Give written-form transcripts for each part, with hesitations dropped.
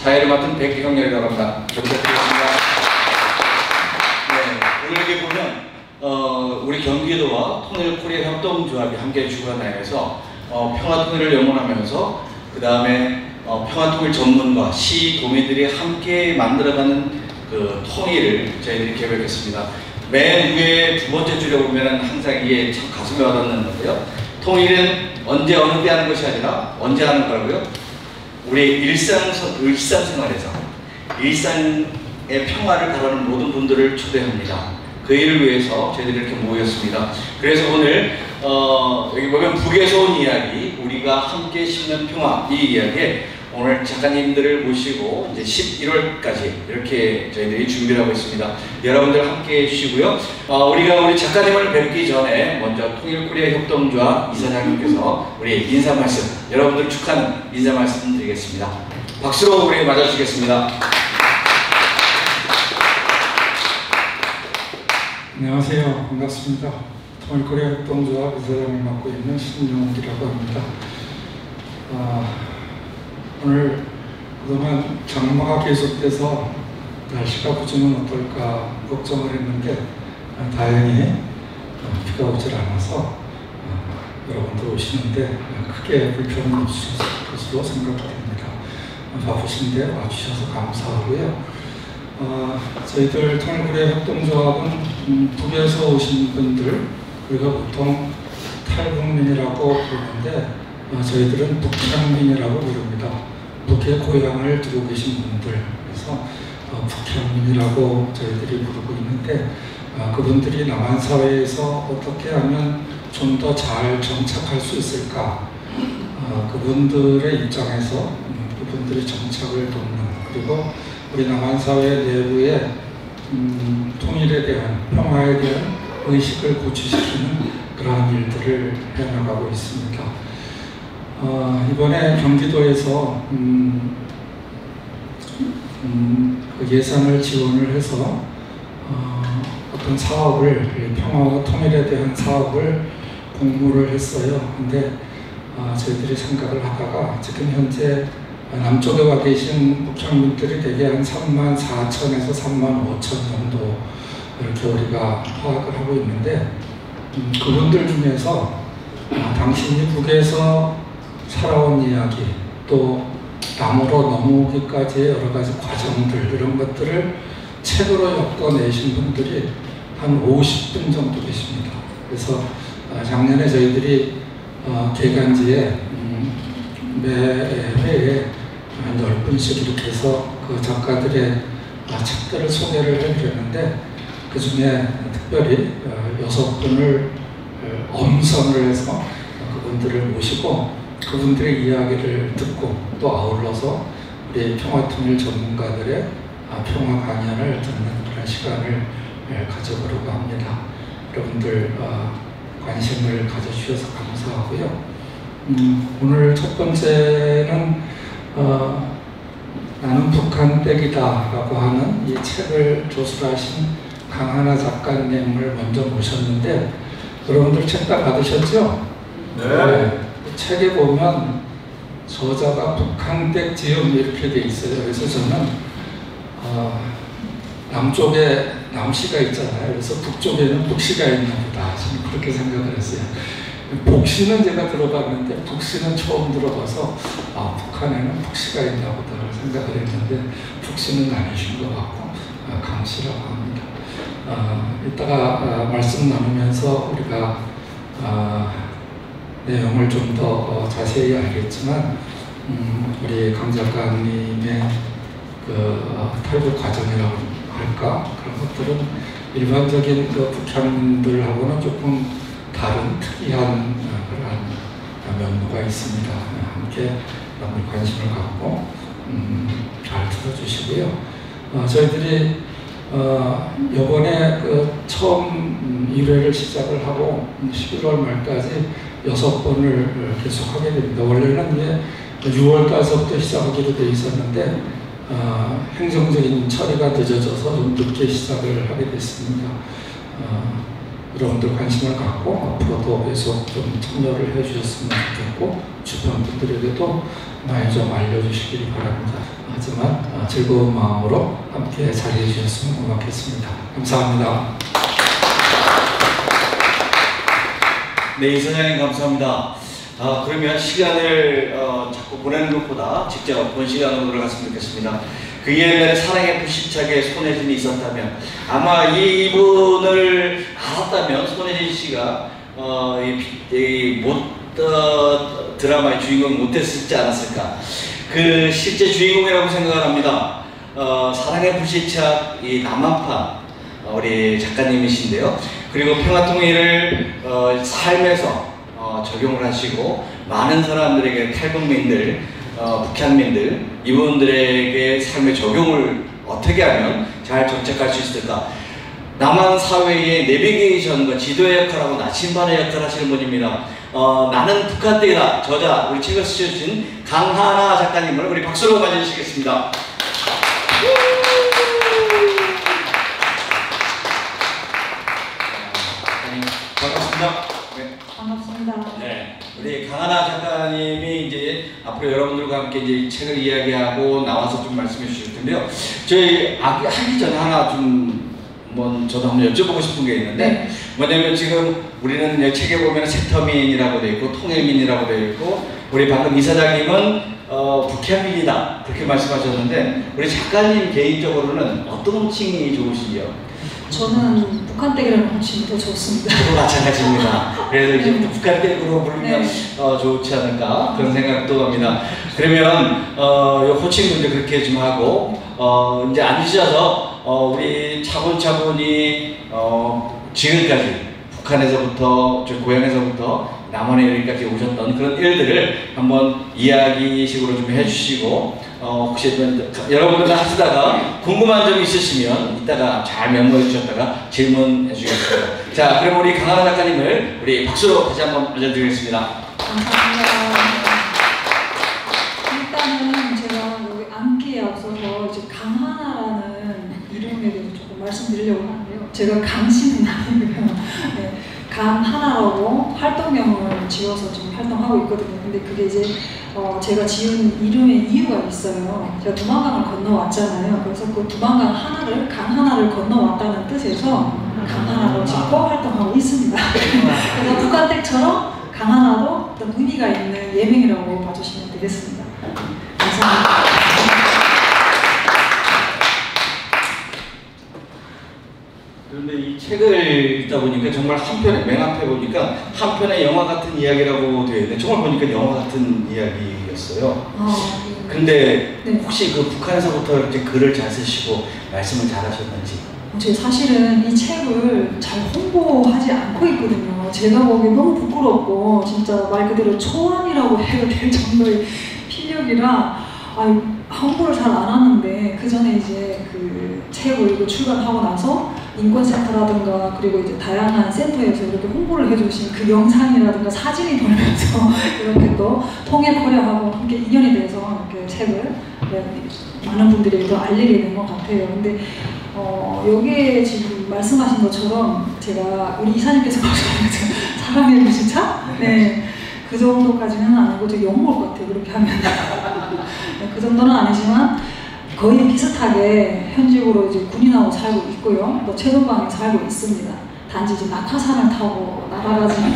사회를 맡은 백경렬이라고 합니다. 잘 부탁드리겠습니다. 네, 오늘 여기 보면 우리 경기도와 통일코리아 협동조합이 함께 주관하여서 평화통일을 염원하면서 그 다음에 평화통일 전문가, 시, 도민들이 함께 만들어가는 그 통일을 저희들이 계획했습니다. 맨 위에 두 번째 줄에 보면 항상 이게 참 가슴에 와닿는 건데요. 통일은 언제 어느 때 하는 것이 아니라 언제 하는 거라고요? 우리 일상생활에서 일상의 평화를 바라는 모든 분들을 초대합니다. 그 일을 위해서 저희들이 이렇게 모였습니다. 그래서 오늘 여기 보면 북에서 온 이야기, 우리가 함께 심는 평화, 이 이야기에 오늘 작가님들을 모시고 이제 11월까지 이렇게 저희들이 준비를 하고 있습니다. 여러분들 함께 해주시고요. 우리가 우리 작가님을 뵙기 전에 먼저 통일코리아 협동조합 이사장님께서 우리 인사 말씀, 여러분들 축하하는 인사 말씀 드리겠습니다. 박수로 우리 맞아주시겠습니다. 안녕하세요. 반갑습니다. 통일코리아 협동조합 이사장을 맡고 있는 신용욱이라고 합니다. 오늘 그동안 장마가 계속돼서 날씨가 부지면 어떨까 걱정을 했는데 다행히 비가 오질 않아서 여러분들 오시는데 크게 불편은 없으실 것으로 생각됩니다. 바쁘신데 와주셔서 감사하고요. 저희들 통일코리아 협동조합은 북에서 오신 분들, 우리가 보통 탈북민이라고 부르는데 저희들은 북향민이라고 부릅니다. 북의 고향을 두고 계신 분들, 그래서 북향민이라고 저희들이 부르고 있는데 그분들이 남한 사회에서 어떻게 하면 좀 더 잘 정착할 수 있을까, 그분들의 입장에서 그분들의 정착을 돕는, 그리고 우리 남한 사회 내부의 통일에 대한, 평화에 대한 의식을 고취시키는 그러한 일들을 해나가고 있습니다. 이번에 경기도에서 예산을 지원을 해서 어떤 사업을, 평화와 통일에 대한 사업을 공모를 했어요. 근데 저희들이 생각을 하다가 지금 현재 남쪽에 와 계신 북향민들이 대개 한 34,000에서 35,000 정도 이렇게 우리가 파악을 하고 있는데 그분들 중에서 당신이 북에서 살아온 이야기, 또 남으로 넘어오기까지의 여러 가지 과정들, 이런 것들을 책으로 엮어내신 분들이 한 50분 정도 계십니다. 그래서 작년에 저희들이 개간지에 매 회에 한 10분씩 이렇게 해서 그 작가들의 책들을 소개를 해드렸는데 그 중에 특별히 6분을 엄선을 해서 그분들을 모시고 그분들의 이야기를 듣고 또 아울러서 우리 평화통일 전문가들의 평화 강연을 듣는 그런 시간을 가져보려고 합니다. 여러분들 관심을 가져주셔서 감사하고요. 오늘 첫 번째는 나는 북한 댁이다 라고 하는 이 책을 조술하신 강하나 작가님을 먼저 모셨는데 여러분들 책 다 받으셨죠? 네. 책에 보면 저자가 북한댁 지음 이렇게 돼 있어요. 그래서 저는 남쪽에 남시가 있잖아요. 그래서 북쪽에는 북시가 있나 보다. 저는 그렇게 생각을 했어요. 복시는 제가 들어봤는데 북시는 처음 들어봐서 북한에는 북시가 있나 보다 생각을 했는데 북시는 아니신 것 같고 강시라고 합니다. 이따가 말씀 나누면서 우리가 내용을 좀 더 자세히 알겠지만 우리 강 작가님의 그 탈북 과정이라고 할까, 그런 것들은 일반적인 그 북향민들하고는 조금 다른 특이한 그런 면모가 있습니다. 함께 여러분 관심을 갖고 잘 들어주시고요. 저희들이 이번에 그 처음 1회를 시작을 하고 11월 말까지 6번을 계속하게 됩니다. 원래는 이제 6월달서부터 시작하기로 되어 있었는데 행정적인 처리가 늦어져서 좀 늦게 시작을 하게 됐습니다. 여러분들 관심을 갖고 앞으로도 계속 좀 참여를 해주셨으면 좋겠고 주변 분들에게도 많이 좀 알려주시기 바랍니다. 하지만 즐거운 마음으로 함께 자리해 주셨으면 고맙겠습니다. 감사합니다. 네, 이사장님 감사합니다. 그러면 시간을 자꾸 보내는 것보다 직접 본 시간으로 들어갔으면 좋겠습니다. 그 옛날에 사랑의 불시착에 손혜진이 있었다면 아마 이분을 알았다면 손혜진 씨가 드라마의 주인공 못했지 않았을까. 그 실제 주인공이라고 생각을 합니다. 사랑의 불시착 이 남한판 우리 작가님이신데요. 그리고 평화통일을 삶에서 적용을 하시고 많은 사람들에게 탈북민들, 북한민들 이분들에게 삶의 적용을 어떻게 하면 잘 정착할 수 있을까. 남한 사회의 내비게이션과 지도의 역할하고 나침반의 역할을 하시는 분입니다. 나는 북한떼이다 저자 우리 책을 쓰신 강하나 작가님을 우리 박수로 맞이해주시겠습니다. 반갑습니다. 네. 반갑습니다. 네, 우리 강하나 작가님이 이제 앞으로 여러분들과 함께 이제 책을 이야기하고 나와서 좀 말씀해 주실 텐데요. 저희 하기 전에 하나 좀 저도 한번 여쭤보고 싶은 게 있는데 네. 뭐냐면 지금 우리는 책에 보면 세터민이라고 되어 있고 통일민이라고 되어 있고 우리 방금 이사장님은 북한민이다 그렇게 말씀하셨는데 우리 작가님 개인적으로는 어떤 호칭이 좋으신지요? 저는 북한댁이라는 호칭이 더 좋습니다. 저도 마찬가지입니다. 그래서 이제부터 북한댁으로 부르면 네. 좋지 않을까 그런 생각도 합니다. 그러면 이 호칭도 이제 그렇게 좀 하고 이제 앉으셔서 우리 차분차분히 지금까지 북한에서부터 저 고향에서부터 남한에 여기까지 오셨던 그런 일들을 한번 이야기식으로 좀 해주시고 혹시 여러분들 하시다가 궁금한 점 있으시면 이따가 잘 메모해 주셨다가 질문해 주겠습니다. 자, 그럼 우리 강하나 작가님을 우리 박수로 다시 한번 알려드리겠습니다. 감사합니다. 일단은 제가 여기 앉기에 앞서서 이제 강하나라는 이름에 대해서 조금 말씀드리려고 하는데요. 제가 강씨는 아니고요. 네, 강하나라고 활동명을 지어서 지금 활동하고 있거든요. 근데 그게 이제 제가 지은 이름의 이유가 있어요. 제가 두만강을 건너왔잖아요. 그래서 그 두만강 하나를 강 하나를 건너왔다는 뜻에서 강하나로 짓고 활동하고 있습니다. 그래서 북한댁처럼 강하나도 어떤 의미가 있는 예명이라고 봐주시면 되겠습니다. 감사합니다. 그런데 이 책을 읽다 보니까 정말 한편에 맨 앞에 보니까 한편의 영화 같은 이야기라고 되어 있는데 정말 보니까 영화 같은 이야기였어요. 근데 네. 혹시 그 북한에서부터 이렇게 글을 잘 쓰시고 말씀을 잘 하셨는지? 제가 사실은 이 책을 잘 홍보하지 않고 있거든요. 제가 보기엔 너무 부끄럽고 진짜 말 그대로 초안이라고 해도 될 정도의 필력이라 홍보를 잘 안 하는데 그 전에 이제 그 책을 이거 출간하고 나서 인권센터라든가 그리고 이제 다양한 센터에서 이렇게 홍보를 해주신 그 영상이라든가 사진이 돌면서 이렇게 또 통일코리아하고 함께 인연이 돼서 이렇게 책을 많은 분들에게 또 알리게 된 것 같아요. 근데 여기에 지금 말씀하신 것처럼 제가 우리 이사님께서 말씀하신 것처럼 사랑의 불시착? 네. 그 정도까지는 아니고 되게 욕먹을 것 같아요. 그렇게 하면. 네, 그 정도는 아니지만 거의 비슷하게 현직으로 이제 군인하고 살고 있고요. 또 최동방에 살고 있습니다. 단지 이제 낙하산을 타고 날아가지는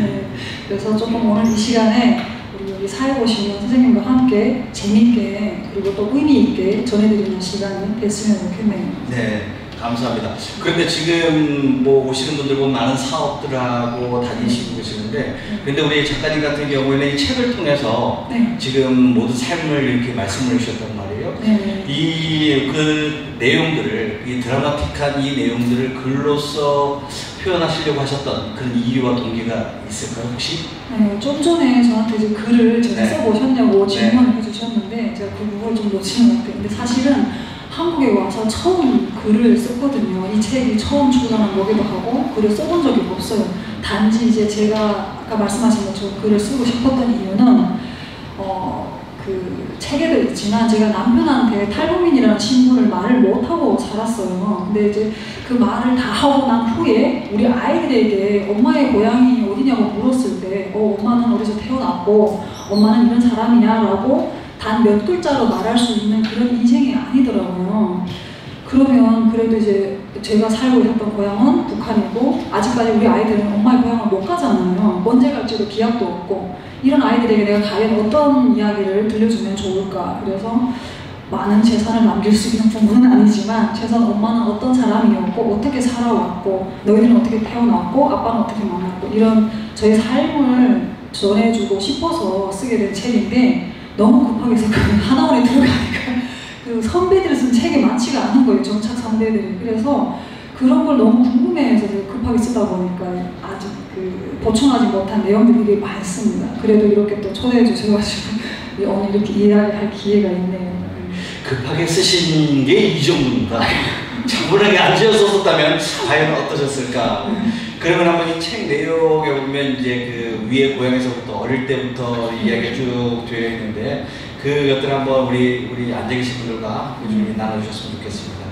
네, 그래서 조금 오늘 이 시간에 우리 여기 사회 보시는 선생님과 함께 재미있게 그리고 또 의미 있게 전해드리는 시간이 됐으면 좋겠네요. 네, 감사합니다. 그런데 지금 뭐 오시는 분들 보면 많은 사업들하고 다니시고 계시는데, 근데 우리 작가님 같은 경우에는 이 책을 통해서 네. 지금 모두 삶을 이렇게 말씀을 해주셨단 말이에요. 네. 이 그 내용들을, 이 드라마틱한 이 내용들을 글로써 표현하시려고 하셨던 그런 이유와 동기가 있을까요, 혹시? 네, 좀 전에 저한테 이제 글을 제가 네. 써보셨냐고 질문을 네. 해주셨는데 제가 그 부분을 좀 놓치는 것 같아요. 근데 사실은 한국에 와서 처음 글을 썼거든요. 이 책이 처음 출간한 거기도 하고 글을 써본 적이 없어요. 단지 이제 제가 아까 말씀하신 것처럼 글을 쓰고 싶었던 이유는 그 책에도 있지만 제가 남편한테 탈북민이라는 신분을 말을 못하고 살았어요. 근데 이제 그 말을 다 하고 난 후에 우리 아이들에게 엄마의 고향이 어디냐고 물었을 때 엄마는 어디서 태어났고 엄마는 이런 사람이야 라고 단 몇 글자로 말할 수 있는 그런 인생이 아니더라고요. 그러면 그래도 이제 제가 살고 있었던 고향은 북한이고 아직까지 우리 아이들은 엄마의 고향을 못 가잖아요. 언제 갈지도 기약도 없고 이런 아이들에게 내가 과연 어떤 이야기를 들려주면 좋을까. 그래서 많은 재산을 남길 수 있는 부분은 아니지만 최소한 엄마는 어떤 사람이었고 어떻게 살아왔고 너희들은 어떻게 태어났고 아빠는 어떻게 만났고 이런 저희 삶을 전해주고 싶어서 쓰게 된 책인데 너무 급하게 해서 하나원에 들어가니까 그 선배들이 쓴 책이 많지가 않은 거예요. 정착 선배들이. 그래서 그런 걸 너무 궁금해해서 급하게 쓰다 보니까 아직 그 보충하지 못한 내용들이 되게 많습니다. 그래도 이렇게 또 초대해 주셔가지고 오늘 이렇게 이야기할 기회가 있네요. 급하게 쓰신 게 이 정도입니다. 차분하게 앉아서 썼다면 과연 어떠셨을까? 그러면 한번 이 책 내용에 보면 이제 그 위에 고향에서부터 어릴 때부터 이야기가 쭉 되어 있는데 그것들 한번 우리 앉아 계신 분들과 좀 나눠주셨으면 좋겠습니다.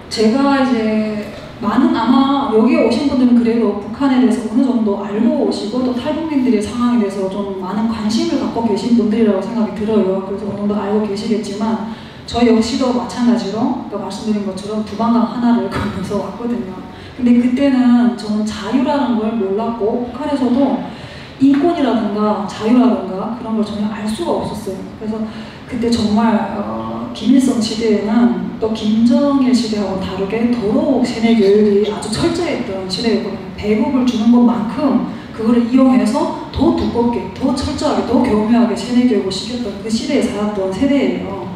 제가 이제 많은 아마 여기에 오신 분들은 그래도 북한에 대해서 어느 정도 알고 오시고 또 탈북민들의 상황에 대해서 좀 많은 관심을 갖고 계신 분들이라고 생각이 들어요. 그래서 어느 정도 알고 계시겠지만 저 역시도 마찬가지로 아까 말씀드린 것처럼 두방강 하나를 건너서 왔거든요. 근데 그때는 저는 자유라는 걸 몰랐고 북한에서도 인권이라든가 자유라든가 그런 걸 전혀 알 수가 없었어요. 그래서 그때 정말 김일성 시대에는 또 김정일 시대하고 다르게 더더욱 세뇌 교육이 아주 철저했던 시대였거든요. 배급을 주는 것만큼 그거를 이용해서 더 두껍게, 더 철저하게, 더 교묘하게 세뇌 교육을 시켰던 그 시대에 살았던 세대예요.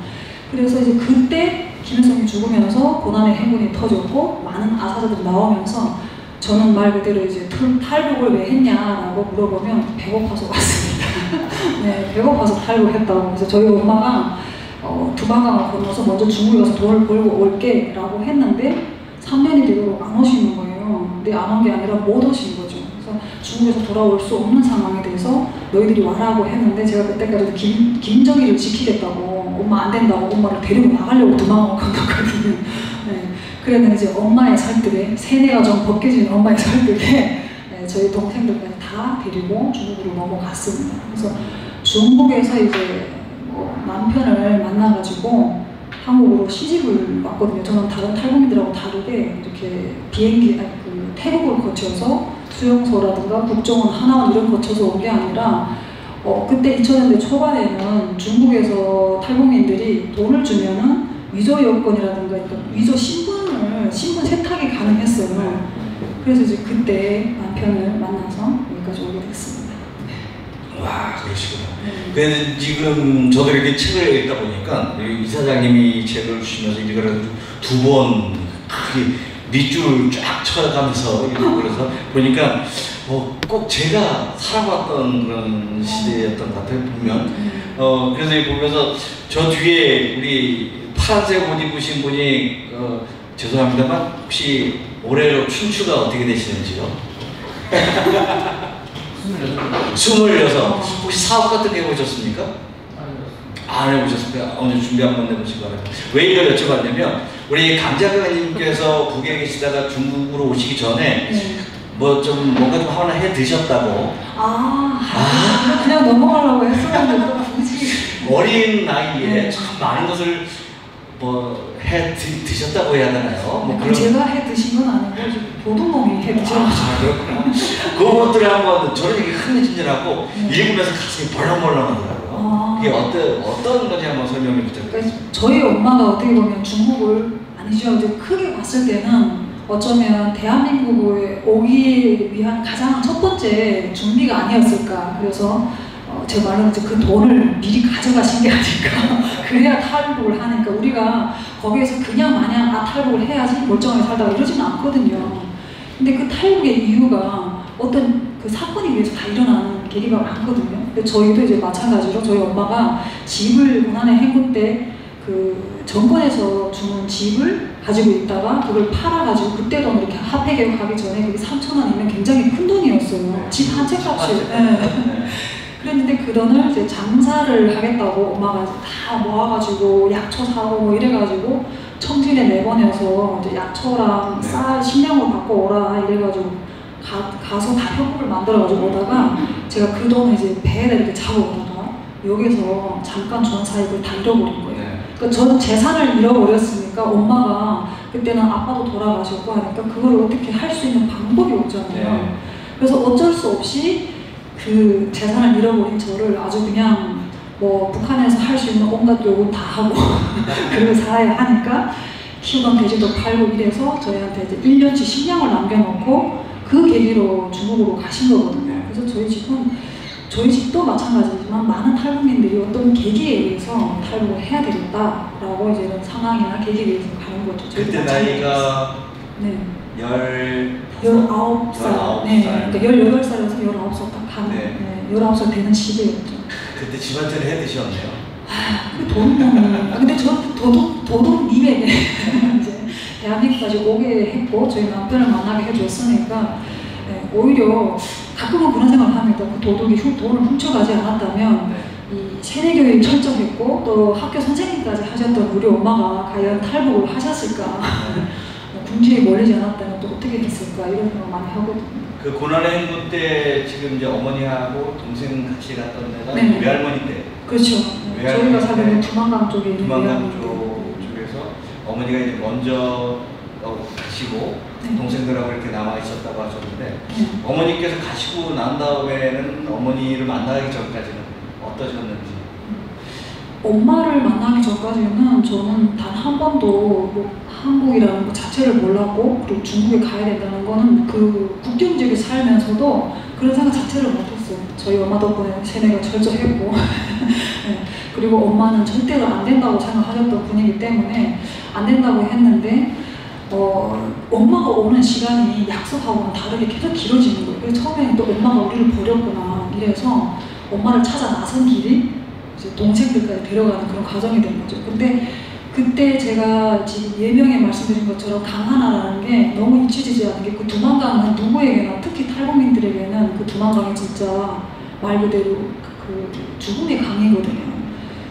그래서 이제 그때 김일성이 죽으면서 고난의 행군이 터졌고 많은 아사자들이 나오면서 저는 말 그대로 이제 탈북을 왜 했냐라고 물어보면 배고파서 왔습니다. 네, 배고파서 탈북했다고. 그래서 저희 엄마가 두방강을 건너서 먼저 중국에 가서 돈을 벌고 올게 라고 했는데 3년이 되도록 안 오시는 거예요. 근데 안 온 게 아니라 못 오신 거죠. 그래서 중국에서 돌아올 수 없는 상황에 대해서 너희들이 와라고 했는데 제가 그때까지도 김정일을 지키겠다고 엄마 안 된다고 엄마를 데리고 나가려고 두방강을 건넜거든요. 네. 그랬는데 이제 엄마의 설득에 세뇌가 좀 벗겨진 엄마의 설득에 네, 저희 동생들까지 다 데리고 중국으로 넘어갔습니다. 그래서 중국에서 이제 남편을 만나가지고 한국으로 시집을 왔거든요. 저는 다른 탈북민들하고 다르게 이렇게 비행기, 그 태국을 거쳐서 수용소라든가 국정원, 하나원 이런 거쳐서 온 게 아니라 그때 2000년대 초반에는 중국에서 탈북민들이 돈을 주면은 위조 여권이라든가 그러니까 위조 신분 세탁이 가능했어요. 그래서 이제 그때 남편을 만나서 여기까지 오게 됐습니다. 와, 그러시구나. 그래서 지금 저도 이렇게 책을 읽다 보니까 이사장님이 책을 주시면서 이거를 두 번 밑줄 쫙 쳐가면서 읽고 그래서 보니까 꼭 제가 살아봤던 그런 시대였던 것 같아요, 보면. 그래서 보면서 저 뒤에 우리 파란색 옷 입으신 분이 죄송합니다만 혹시 올해로 춘추가 어떻게 되시는지요? 26. 혹시 사업 같은 거 해보셨습니까? 안 해보셨습니까? 오늘 준비 한번 해보시기 바랍니다. 왜 이걸 여쭤봤냐면 우리 강 작가님께서 북에 계시다가 중국으로 오시기 전에 뭔가 좀 하나 해 드셨다고. 그냥 넘어가려고 했었는데 또 굳이 어린 나이에 참 많은 것을 해 드셨다고 해야 되나요? 그런... 제가 해 드신 건 아니고 도둑놈이 해 드셔가지고. 그렇구나. 그것들을 한번 저는 이게 흥미진진하고 읽으면서 가슴이 벌렁벌렁하더라고요. 이게 어떤 건지 한번 설명해 주세요. 그러니까 저희 엄마가 어떻게 보면 중국을 아니죠. 이제 크게 봤을 때는 어쩌면 대한민국에 오기 위한 가장 첫 번째 준비가 아니었을까. 그래서 제 말로는 이제 그 돈을 미리 가져가신 게 아닐까. 그래야 탈북을 하니까 우리가 거기에서 그냥 마냥 탈북을 해야지 멀쩡하게 살다가 이러지는 않거든요. 근데 그 탈북의 이유가 어떤 그 사건이 위해서 다 일어나는 계기가 많거든요. 근데 저희도 이제 마찬가지로 저희 엄마가 집을 고난의 행군 때 그 정권에서 주는 집을 가지고 있다가 그걸 팔아가지고 그때 돈 이렇게 화폐 개혁하기 전에 그게 3,000원이면 굉장히 큰 돈이었어요. 집 한 채 값이. 그랬는데 그 돈을 이제 장사를 하겠다고 엄마가 이제 다 모아가지고 약초 사고 뭐 이래가지고 청진에 내보내서 이제 약초랑 네. 쌀 식량을 갖고 오라 이래가지고 가서 다 협곡을 만들어가지고 오다가 제가 그 돈을 이제 배에다 이렇게 잡아 오다가 여기서 잠깐 준 사이에 그걸 다 잃어버린 거예요. 네. 그러니까 저는 재산을 잃어버렸으니까 엄마가 그때는 아빠도 돌아가셨고 하니까 그걸 어떻게 할 수 있는 방법이 없잖아요. 네. 그래서 어쩔 수 없이 그 재산을 잃어버린 저를 아주 그냥 뭐 북한에서 할 수 있는 온갖 요구 다 하고 그리고 살아야 하니까 키우던 돼지도 팔고 이래서 저희한테 이제 1년치 식량을 남겨놓고 그 계기로 중국으로 가신 거거든요. 그래서 저희 집도 마찬가지지만 많은 탈북민들이 어떤 계기에 의해서 탈북을 해야 되겠다라고 이제 이런 상황이나 계기에 의해서 가는 거죠. 그때 나이가 네. 19살. 네. 그러니까 18살에서 19살 딱 가는, 네. 네. 19살 되는 시기였죠. 그때 집안전을 해 드셨네요. 그 돈은, 근데 저 도둑님에게 이제 대한민국까지 오게 했고, 저희 남편을 만나게 해줬으니까, 네, 오히려 가끔은 그런 생각을 합니다. 그 도둑이 돈을 훔쳐가지 않았다면, 네. 이 세뇌교육이 철저했고, 또 학교 선생님까지 하셨던 우리 엄마가 과연 탈북을 하셨을까? 궁지에 몰리지 않았다면 또 어떻게 됐을까? 이런 생각 많이 하거든요. 그 고난의 행군 때 지금 이제 어머니하고 동생 같이 갔던 데가 네. 외할머니 때. 그렇죠. 외할머니 저희가 살던 때 두만강 쪽에 있는 두만강 외할머니. 쪽에서 어머니가 이제 먼저 가시고 네. 동생들하고 이렇게 남아 있었다고 하셨는데 네. 어머니께서 가시고 난 다음에는 어머니를 만나기 전까지는 어떠셨는지. 엄마를 만나기 전까지는 저는 단 한 번도 뭐 한국이라는 것 자체를 몰랐고 그리고 중국에 가야 된다는 거는 그 국경 지역에 살면서도 그런 생각 자체를 못했어요. 저희 엄마 덕분에 세뇌가 철저했고 네. 그리고 엄마는 절대로 안 된다고 생각하셨던 분이기 때문에 안 된다고 했는데 엄마가 오는 시간이 약속하고는 다르게 계속 길어지는 거예요. 그래서 처음에는 또 엄마가 우리를 버렸구나 이래서 엄마를 찾아 나선 길이 이제 동생들까지 데려가는 그런 과정이 된 거죠. 근데 그때 제가 지금 예명에 말씀드린 것처럼 강하나라는 게 너무 잊혀지지 않은 게 그 두만강은 누구에게나 특히 탈북민들에게는 그 두만강이 진짜 말 그대로 그 죽음의 강이거든요.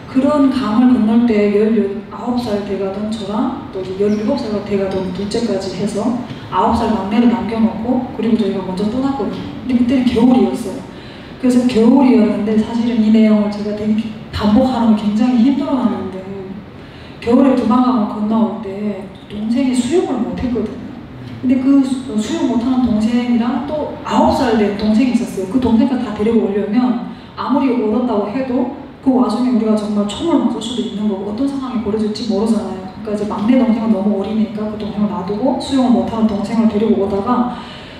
그런 강을 건널 때 19살 돼가던 저랑 또 17살 돼가던 둘째까지 해서 9살 막내를 남겨놓고 그리고 저희가 먼저 떠났거든요. 근데 그때는 겨울이었어요. 그래서 겨울이었는데 사실은 이 내용을 제가 되게 반복하는 걸 굉장히 힘들어하는데 겨울에 두만강을 건너올 때 동생이 수영을 못했거든요. 근데 그 수영 못하는 동생이랑 또 9살 된 동생이 있었어요. 그 동생을 다 데리고 오려면 아무리 얼었다고 해도 그 와중에 우리가 정말 총을 맞을 수도 있는 거고 어떤 상황이 벌어질지 모르잖아요. 그러니까 이제 막내 동생은 너무 어리니까 그 동생을 놔두고 수영을 못하는 동생을 데리고 오다가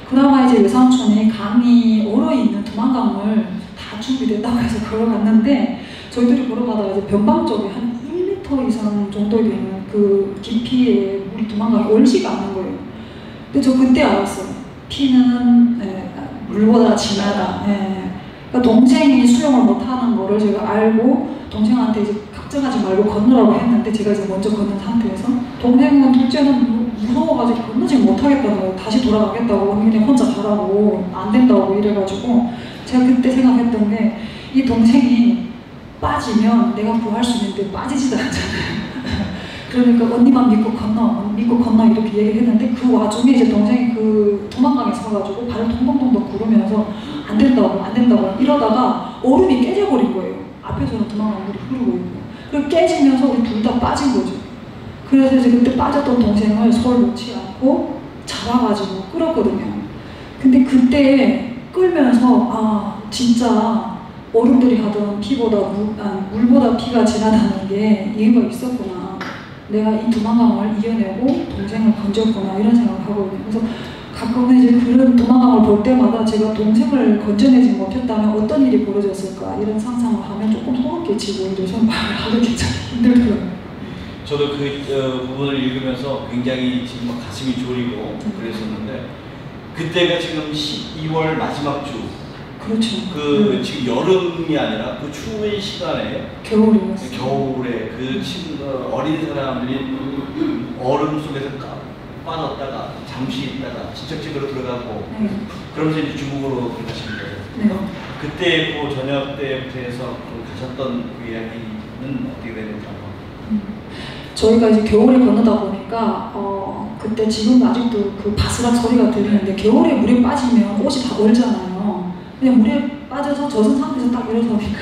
그나마 이제 외삼촌이 강이 얼어있는 두만강을 다 준비된다고 해서 걸어갔는데 저희들이 걸어가다가 이제 변방 쪽에 한 1m 이상 정도 되는 그 깊이의 물이 두만강이 얼지가 않는 거예요. 근데 저 그때 알았어요. 피는 물보다 진하다. 그러니까 동생이 수영을 못하는 거를 제가 알고 동생한테 이제 걱정하지 말고 건너라고 했는데 제가 이제 먼저 건넌 상태에서 동생은 둘째는 무서워가지고 건너지 못하겠다는 거예요. 다시 돌아가겠다고 언니네 혼자 가라고 안 된다고 이래가지고 제가 그때 생각했던 게 이 동생이 빠지면 내가 구할 수 있는데 빠지지도 않잖아요. 그러니까 언니만 믿고 건너 이렇게 얘기를 했는데 그 와중에 이제 동생이 그 도망강에 서가지고 발을 동동동동 구르면서 안 된다고 이러다가 얼음이 깨져버린 거예요. 앞에서는 도망강 물이 흐르고 있고 그리고 깨지면서 우리 둘 다 빠진 거죠. 그래서 이제 그때 빠졌던 동생을 손을 놓지 않고 잡아가지고 끌었거든요. 근데 그때 끌면서 아 진짜 어른들이 하던 물보다 피가 진하다는 게 이유가 있었구나. 내가 이 두만강을 이겨내고 동생을 건졌구나 이런 생각을 하거든요. 그래서 가끔은 이제 그런 두만강을 볼 때마다 제가 동생을 건져내지 못했다면 어떤 일이 벌어졌을까 이런 상상을 하면 조금 소름 끼치고 이래서 말을 하기 참 힘들더라고요. 저도 그 부분을 읽으면서 굉장히 지금 막 가슴이 졸이고 그랬었는데 그때가 지금 12월 마지막 주 그렇죠. 지금 여름이 아니라 그 추운 시간에 겨울이었어요. 겨울에 그 어린 사람들이 얼음 속에서 빠졌다가 잠시 있다가 친척집으로 들어가고 그러면서 이제 중국으로 들어가시는 거예요. 네. 그때 그 저녁 때부터 해서 그 가셨던 그 이야기는 어떻게 되는지 한번. 저희가 이제 겨울에 건너다 보니까 그때 지금 아직도 그 바스락 소리가 들리는데 겨울에 물에 빠지면 옷이 다 얼잖아요. 그냥 물에 빠져서 젖은 상태에서 딱 일어서니까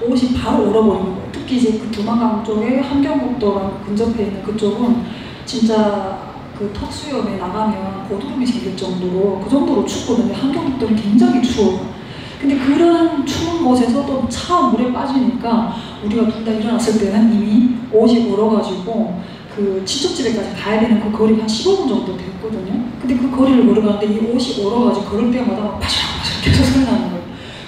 옷이 바로 얼어버리는 거예요. 특히 이제 그 두만강 쪽에 함경북도랑 근접해 있는 그쪽은 진짜 그 턱수염에 나가면 고드름이 생길 정도로 그 정도로 춥거든요. 함경북도는 굉장히 추워요. 근데 그런 추운 곳에서도 차가운 물에 빠지니까 우리가 둘 다 일어났을 때는 이미 옷이 얼어가지고 그 친척집에까지 가야 되는 그 거리가 한 15분 정도 됐거든요. 근데 그 거리를 걸어가는데 이 옷이 얼어가지고 걸을 때마다 막 바시락바시락 계속 소리 나는 거예요.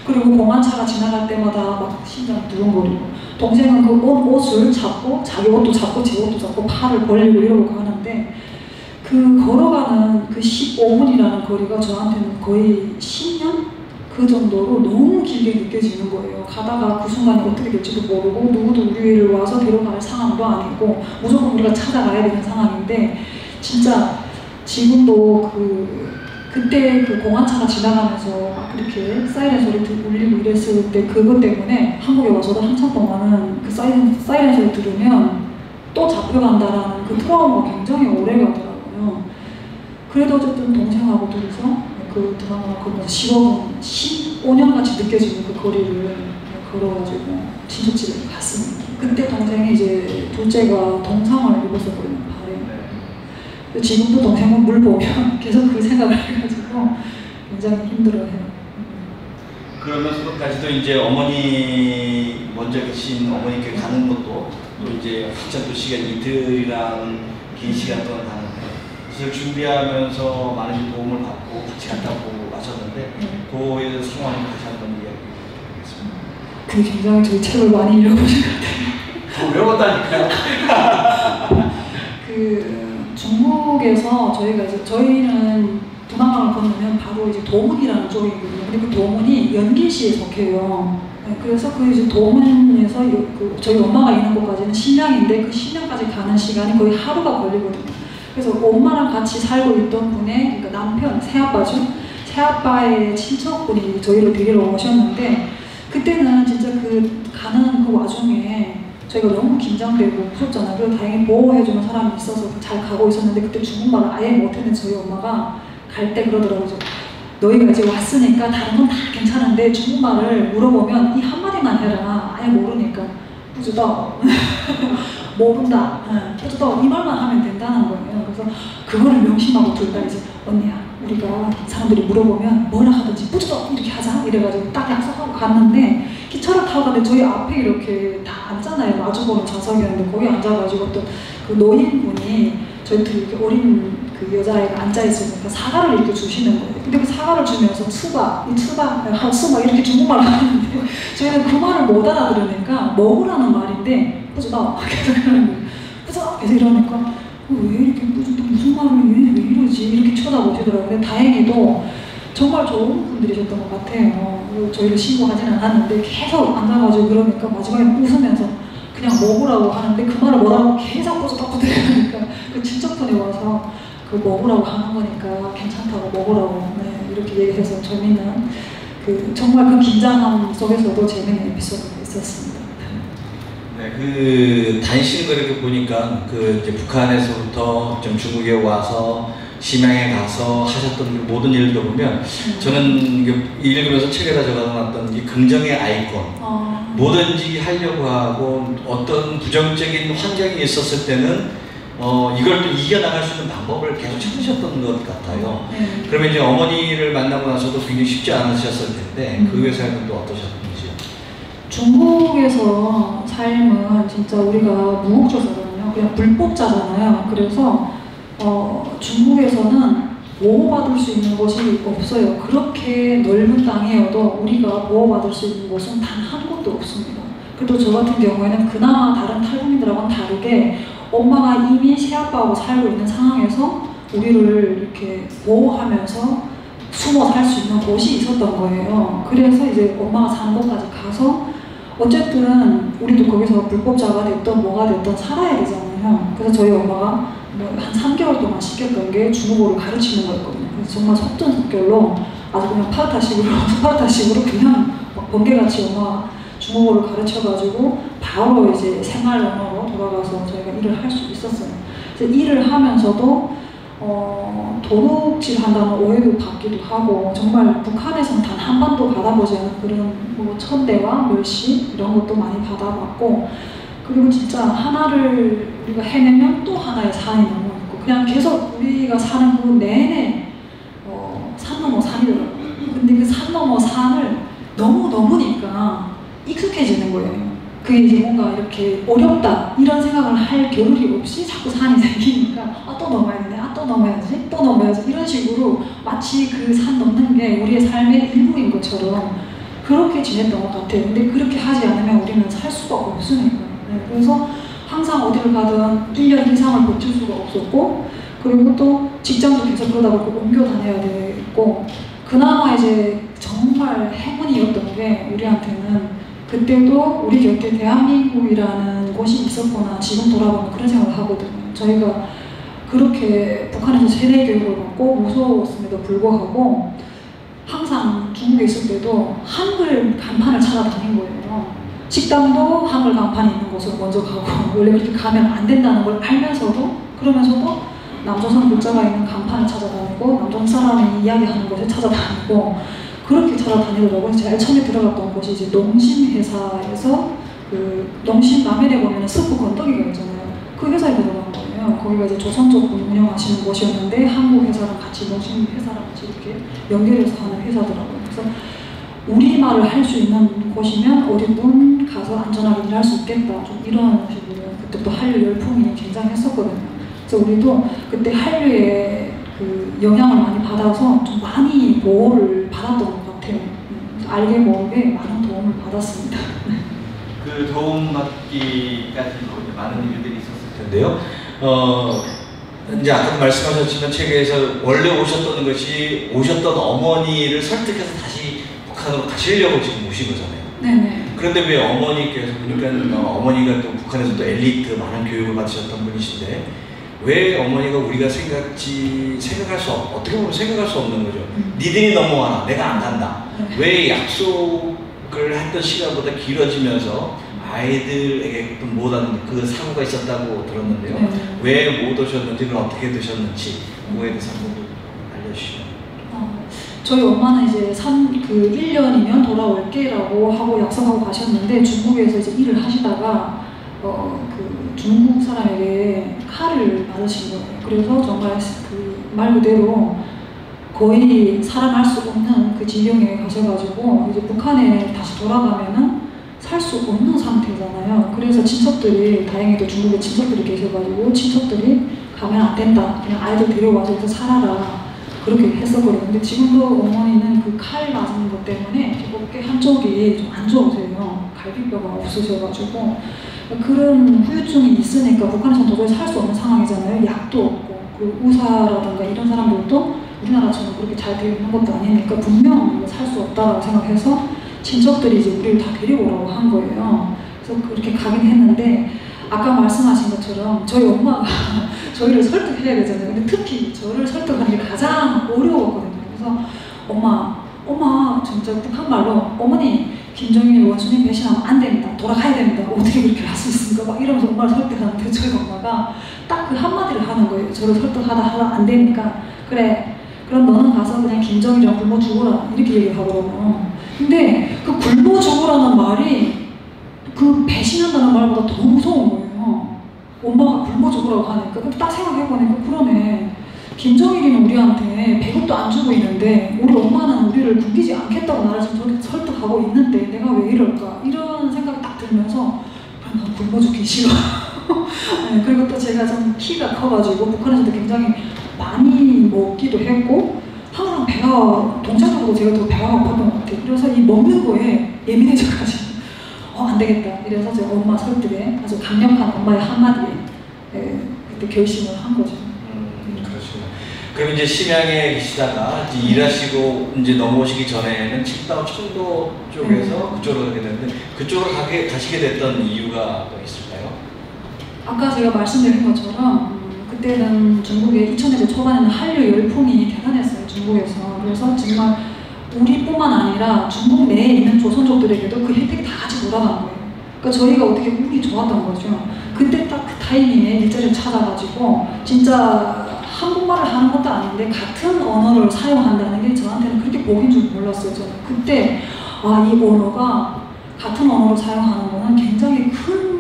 그리고 공안차가 지나갈 때마다 막 심장 두근거리고 동생은 그 옷을 잡고 자기 옷도 잡고 제 옷도 잡고 팔을 벌리고 이러고 가는데 그 걸어가는 그 15분이라는 거리가 저한테는 거의 10년? 그 정도로 너무 길게 느껴지는 거예요. 가다가 그 순간이 어떻게 될지도 모르고 누구도 우리를 와서 데려갈 상황도 아니고 무조건 우리가 찾아가야 되는 상황인데 진짜 지금도 그때 그 공안차가 지나가면서 막 그렇게 사이렌 소리 울리고 이랬을 때 그것 때문에 한국에 와서도 한참 동안은 그 사이렌 소리 들으면 또 잡혀간다라는 그 트라우마가 굉장히 오래 가더라고요. 그래도 어쨌든 동생하고 둘이서 그 드라마를 건너서 15년같이 느껴지는 그 거리를 걸어가지고 친척집에 갔습니다. 그때 동생이 이제 둘째가 동상을 입었었거든요, 발에. 지금도 동생은 물 보면 계속 그 생각을 해가지고 굉장히 힘들어해요. 그러면서까지도 이제 어머니 먼저 계신 어머니께 가는 것도 또 이제 한참 또 시간 이틀이랑 긴 시간 동안 가는데 그래서 준비하면서 많은 도움을 받고 같이 갔다고 하셨는데 그에 대해서 상황이 다시 한번 이야기 드리겠습니다. 그게 굉장히 저희 책을 많이 읽어보신 것 같아요. 외웠다니까요. 그 중국에서 저희는 두만강을 건너면 바로 이제 도문이라는 쪽이거든요. 근데 그 도문이 연길시에 속해요. 네, 그래서 그 이제 도문에서 저희 엄마가 있는 곳까지는 신량인데 그 신량까지 가는 시간이 거의 하루가 걸리거든요. 그래서 엄마랑 같이 살고 있던 분의 그러니까 남편, 새아빠죠. 새아빠의 친척분이 저희를 데리러 오셨는데 그때는 진짜 그 가는 그 와중에 저희가 너무 긴장되고 무섭잖아요. 그래서 다행히 보호해주는 사람이 있어서 잘 가고 있었는데 그때 중국말을 아예 못했는데 저희 엄마가 갈 때 그러더라고요. 너희가 이제 왔으니까 다른 건 다 괜찮은데 중국말을 물어보면 이 한마디만 해라. 아예 모르니까. 부주다. 모른다. 부주다. 이 말만 하면 된다는 거예요. 그래서 그거를 명심하고 둘 다 이제 언니야 우리가 사람들이 물어보면 뭐라 하든지 부주다 이렇게 하자 이래가지고 딱 약속하고 갔는데 기차를 타고 갔는데 저희 앞에 이렇게 다 앉잖아요. 마주보는 좌석이었는데 거기 앉아가지고 또 그 노인분이 저희들 이렇게 어린 그 여자애가 앉아있으니까 사과를 이렇게 주시는 거예요. 근데 그 사과를 주면서 이 하수막 이렇게 중국말을 하는데 저희는 그 말을 못 알아들으니까 먹으라는 말인데 부주다 계속 이러는 거예요. 부주다 계속 이러니까 왜 이렇게 부주다 무슨 말을 왜 이러지 이렇게 쳐다보시더라고요. 근데 다행히도 정말 좋은 분들이셨던 것 같아요. 저희를 신고하지는 않았는데 계속 앉아가지고 그러니까 마지막에 웃으면서 그냥 먹으라고 하는데 그 말을 뭐라고 계속 부들부들하니까 그 친척분이 와서 그 먹으라고 하는 거니까 괜찮다고 먹으라고 이렇게 얘기해서 재밌는 정말 그 긴장함 속에서도 재밌는 에피소드가 있었습니다. 네, 그 다니시는 거 이렇게 보니까 그 이제 북한에서부터 좀 중국에 와서 심양에 가서 하셨던 그 모든 일들 보면 저는 읽으면서 책에다 적어놨던 이 긍정의 아이콘 뭐든지 하려고 하고 어떤 부정적인 환경이 있었을 때는 이걸 또 이겨나갈 수 있는 방법을 계속 찾으셨던 것 같아요. 그러면 이제 어머니를 만나고 나서도 굉장히 쉽지 않으셨을 텐데 그 회사는 또 어떠셨는지요? 중국에서 삶은 진짜 우리가 무국적자잖아요. 그냥 불법자잖아요. 그래서 중국에서는 보호받을 수 있는 곳이 없어요. 그렇게 넓은 땅이어도 우리가 보호받을 수 있는 곳은 단 한 곳도 없습니다. 그래도 저 같은 경우에는 그나마 다른 탈북민들하고는 다르게 엄마가 이미 새아빠하고 살고 있는 상황에서 우리를 이렇게 보호하면서 숨어 살 수 있는 곳이 있었던 거예요. 그래서 이제 엄마가 사는 곳까지 가서 어쨌든 우리도 거기서 불법자가 됐던 뭐가 됐던 살아야 되잖아요. 그래서 저희 엄마가 한 3개월 동안 시켰던 게 중국어를 가르치는 거였거든요. 그래서 정말 속전속결로 아주 그냥 파르타식으로 그냥 번개같이 엄마가 중국어를 가르쳐가지고 바로 이제 생활 언어로 돌아가서 저희가 일을 할 수 있었어요. 그래서 일을 하면서도 도둑질 한다는 오해도 받기도 하고 정말 북한에서는 단 한 번도 받아보지 않은 그런 뭐 천대와 멸시 이런 것도 많이 받아봤고 그리고 진짜 하나를 우리가 해내면 또 하나의 산이 넘어 있고 그냥 계속 우리가 사는 그 내내 산 넘어 산이더라고요. 근데 그 산 넘어 산을 너무 넘으니까 익숙해지는 거예요. 그게 이제 뭔가 이렇게 어렵다 이런 생각을 할 겨를이 없이 자꾸 산이 생기니까 아 또 넘어야 되네, 아 또 넘어야지, 또 넘어야지 이런 식으로 마치 그 산 넘는 게 우리의 삶의 일부인 것처럼 그렇게 지냈던 것 같아요. 근데 그렇게 하지 않으면 우리는 살 수가 없으니까. 네, 그래서 항상 어디를 가든 1년 이상을 버틸 수가 없었고 그리고 또 직장도 계속 그러다 보니까 옮겨 다녀야 되고 그나마 이제 정말 행운이었던 게 우리한테는 그때도 우리 곁에 대한민국이라는 곳이 있었구나 지금 돌아보면 그런 생각을 하거든요. 저희가 그렇게 북한에서 세대 교육을 받고 무서웠음에도 불구하고 항상 중국에 있을 때도 한글 간판을 찾아다닌 거예요. 식당도 한글 간판이 있는 곳으로 먼저 가고 원래 그렇게 가면 안 된다는 걸 알면서도 그러면서도 남조선 글자가 있는 간판을 찾아다니고 남조선 사람이 이야기하는 곳에 찾아다니고 그렇게 찾아다니더라고요. 제가 처음에 들어갔던 곳이 이제 농심회사에서 그 농심 남해에 보면 스프 건더기가 있잖아요. 그 회사에 들어간 거예요. 거기가 이제 조선족 분 운영하시는 곳이었는데 한국 회사랑 같이 농심 회사랑 같이 이렇게 연결해서 하는 회사더라고요. 그래서 우리말을 할 수 있는 곳이면 어디든 가서 안전하게 일할 수 있겠다. 좀 이런 식으로 그때부터 한류 열풍이 굉장했었거든요. 그래서 우리도 그때 한류의 그 영향을 많이 받아서 좀 많이 보호를 받았던 것 같아요. 알게 모르게 많은 도움을 받았습니다. 그 도움 받기까지도 많은 일들이 있었을 텐데요. 이제 아까도 말씀하셨지만 책에서 원래 오셨던 것이 오셨던 어머니를 설득해서 다시 북한으로 가시려고 지금 오신 거잖아요. 네네. 그런데 왜 어머니께서 그러니까 어머니가 또 북한에서 또 엘리트 많은 교육을 받으셨던 분이신데 왜 어머니가 우리가 어떻게 보면 생각할 수 없는 거죠. 니들이 넘어와라, 내가 안 간다. 왜 약속을 했던 시간보다 길어지면서 아이들에게 못 하는 그 사고가 있었다고 들었는데요. 왜 못 오셨는지, 그걸 어떻게 드셨는지 그거에 대해서 한번 알려주시죠. 저희 엄마는 이제 1년이면 돌아올게라고 하고 약속하고 가셨는데 중국에서 이제 일을 하시다가 그 중국 사람에게 칼을 맞으신 거예요. 그래서 정말 그 말 그대로 거의 살아날 수 없는 그 지경에 가셔가지고 이제 북한에 다시 돌아가면은 살 수 없는 상태잖아요. 그래서 친척들이 다행히도 중국에 친척들이 계셔가지고 친척들이 가면 안 된다. 그냥 아이들 데려와서 여기서 살아라. 그렇게 했었거든요. 근데 지금도 어머니는 그 칼 맞은 것 때문에 어깨 한쪽이 좀 안 좋으세요. 갈비뼈가 없으셔가지고 그런 후유증이 있으니까 북한에서는 도저히 살 수 없는 상황이잖아요. 약도 없고 그리고 의사라든가 이런 사람들도 우리나라처럼 그렇게 잘 되어 있는 것도 아니니까 분명 살 수 없다고 생각해서 친척들이 이제 우리를 다 데리고 오라고 한 거예요. 그래서 그렇게 가긴 했는데 아까 말씀하신 것처럼 저희 엄마가 저희를 설득해야 되잖아요. 근데 특히 저를 설득하는 게 가장 어려웠거든요. 그래서 엄마 진짜 북한말로 어머니 김정일 원수님 배신하면 안 됩니다. 돌아가야 됩니다. 어떻게 그렇게 할 수 있습니까? 막 이러면서 엄마를 설득하는데 저희 엄마가 딱 그 한마디를 하는 거예요. 저를 설득하다 안 되니까 그래 그럼 너는 가서 그냥 김정일이랑 굶어 죽어라 이렇게 얘기하거든요. 근데 그 굶어 죽으라는 말이 그 배신한다는 말보다 더 무서운 거예요. 엄마가 굶어 죽으라고 하니까. 근데 딱 생각해보니까 그러네. 김정일이는 우리한테 배급도 안 주고 있는데 우리 엄마는 우리를 굶기지 않겠다고 나를 지금 저렇게 설득하고 있는데 내가 왜 이럴까? 이런 생각이 딱 들면서 난 굶어 죽기 싫어. 네, 그리고 또 제가 좀 키가 커가지고 북한에서도 굉장히 많이 먹기도 했고 항상 배가 동작적으로 제가 더 배가 고팠던 것 같아요. 그래서 이 먹는 거에 예민해져가지고 안 되겠다. 이래서 제가 엄마 설득에 아주 강력한 엄마의 한마디에 그때 결심을 한 거죠. 그렇습니다. 그럼 이제 심양에 계시다가 이제 일하시고 이제 넘어오시기 전에는 칭다오 청도 쪽에서 그쪽으로 가게 됐는데 그쪽으로 가시게 됐던 이유가 또 있을까요? 아까 제가 말씀드린 것처럼 그때는 중국에 2000년대 초반에는 한류 열풍이 대단했어요. 중국에서. 그래서 정말 우리뿐만 아니라 중국 내에 있는 조선족들에게도 그 혜택이 다 같이 돌아간 거예요. 그러니까 저희가 어떻게 운이 좋았던 거죠. 그때 딱 그 타이밍에 일자리를 찾아가지고 진짜 한국말을 하는 것도 아닌데 같은 언어를 사용한다는 게 저한테는 그렇게 복인 줄 몰랐어요. 저는 그때 이 언어가 같은 언어를 사용하는 거는 굉장히 큰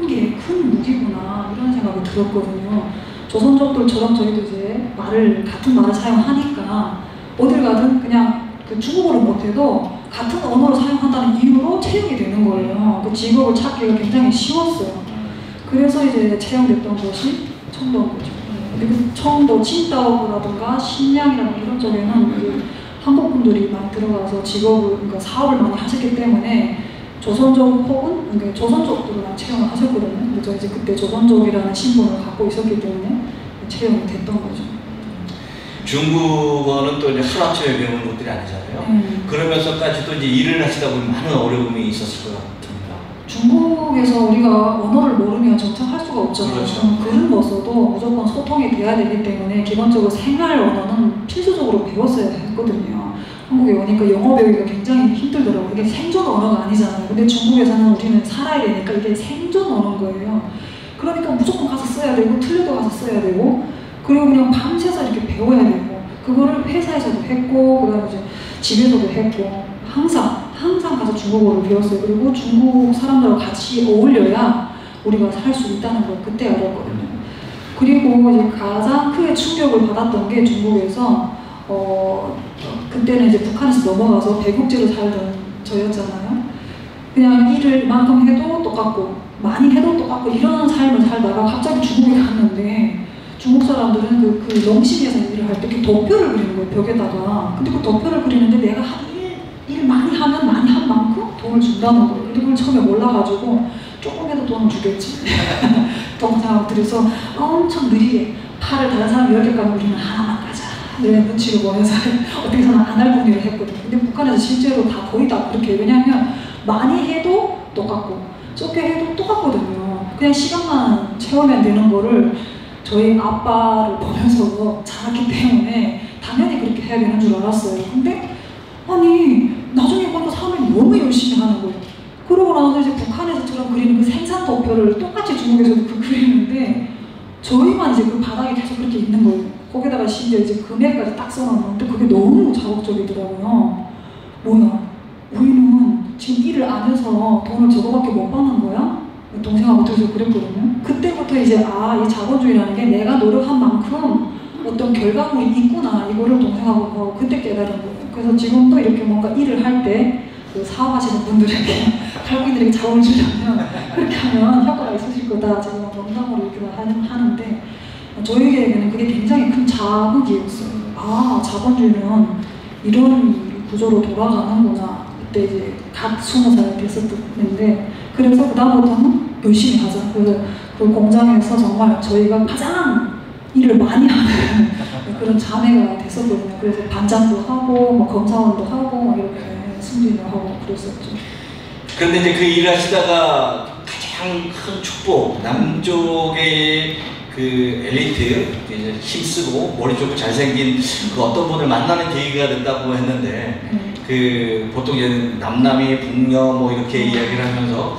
무기구나 이런 생각이 들었거든요. 조선족들처럼 저희도 이제 같은 말을 사용하니까 어딜 가든 그냥 그 중국어를 못해도 같은 언어를 사용한다는 이유로 채용이 되는 거예요. 그 직업을 찾기가 굉장히 쉬웠어요. 그래서 이제 채용됐던 곳이 청도거죠. 근데 그 청도, 칭다오라든가 신양이라든가 이런 쪽에는 한국 분들이 많이 들어가서 그러니까 사업을 많이 하셨기 때문에 조선족 혹은 그러니까 조선족들을 채용을 하셨거든요. 근데 저 이제 그때 조선족이라는 신분을 갖고 있었기 때문에 채용이 됐던 거죠. 중국어는 또 이제 하루아침에 배우는 것들이 아니잖아요. 그러면서까지도 이제 일을 하시다 보면 많은 어려움이 있었을 것 같습니다. 중국에서 우리가 언어를 모르면 정착할 수가 없잖아요. 그렇죠. 글은 못 써도 무조건 소통이 돼야 되기 때문에 기본적으로 생활 언어는 필수적으로 배웠어야 했거든요. 한국에 오니까 영어 배우기가 굉장히 힘들더라고요. 이게 생존 언어가 아니잖아요. 근데 중국에서는 우리는 살아야 되니까 이게 생존 언어인 거예요. 그러니까 무조건 가서 써야 되고 틀려도 가서 써야 되고 그리고 그냥 밤새서 이렇게 배워야 되고 그거를 회사에서도 했고 그다음에 이제 집에서도 했고 항상 가서 중국어를 배웠어요. 그리고 중국 사람들과 같이 어울려야 우리가 살 수 있다는 걸 그때 알았거든요. 그리고 이제 가장 크게 충격을 받았던 게 중국에서 그때는 이제 북한에서 넘어가서 배국제로 살던 저였잖아요. 그냥 일을 이만큼 해도 똑같고 많이 해도 똑같고 이런 삶을 살다가 갑자기 중국에 갔는데 중국 사람들은 그 농심에서 일을 할 때 이렇게 도표를 그리는 거예요, 벽에다가. 근데 그 도표를 그리는데 내가 일 많이 하면 많이 한 만큼 돈을 준다는 거예요. 근데 그걸 처음에 몰라가지고 조금이라도 돈을 주겠지. 동생하고 들여서 엄청 느리게 팔을 다른 사람 10개 가면 우리는 하나만 가자. 이런 눈치를 보내서 어떻게 해서는 안 할 분위를 했거든요. 근데 북한에서 실제로 거의 다 그렇게 해요. 왜냐하면 많이 해도 똑같고 적게 해도 똑같거든요. 그냥 시간만 채우면 되는 거를 저희 아빠를 보면서 자랐기 때문에 당연히 그렇게 해야 되는 줄 알았어요. 근데 아니 나중에 보니까 사람이 너무 열심히 하는 거예요. 그러고 나서 이제 북한에서처럼 그리는 그 생산 도표를 똑같이 중국에서도 그리는데 저희만 이제 그 바닥에 계속 그렇게 있는 거예요. 거기다가 심지어 이제 금액까지 딱 써놨는데 그게 너무 자극적이더라고요. 뭐야? 우리는 지금 일을 안 해서 돈을 저거밖에 못 받는 거야? 동생하고 둘이서 그랬거든요. 그때부터 이제 이 자본주의라는 게 내가 노력한 만큼 어떤 결과물이 있구나 이거를 동생하고 그때 깨달은 거예요. 그래서 지금도 이렇게 뭔가 일을 할 때 그 사업하시는 분들에게 할머니들에게 자본을 주려면 그렇게 하면 효과가 있으실 거다 제가 농담으로 이렇게 하는데 저에게는 그게 굉장히 큰 자극이었어요. 자본주의는 이런 구조로 돌아가는구나. 그때 이제 갓 20살 됐었는데 그래서 그다음부터는 열심히 하자. 그래서 그 공장에서 정말 저희가 가장 일을 많이 하는 그런 자매가 됐었거든요. 그래서 반장도 하고 뭐 검사원도 하고 막 이렇게 승진을 하고 그랬었죠. 그런데 이제 그 일을 하시다가 가장 큰 축복, 남쪽의 그 엘리트, 이제 힘쓰고 머리 좋고 잘생긴 그 어떤 분을 만나는 계기가 된다고 했는데 그 보통 이제 남남이 북녀 뭐 이렇게 이야기를 하면서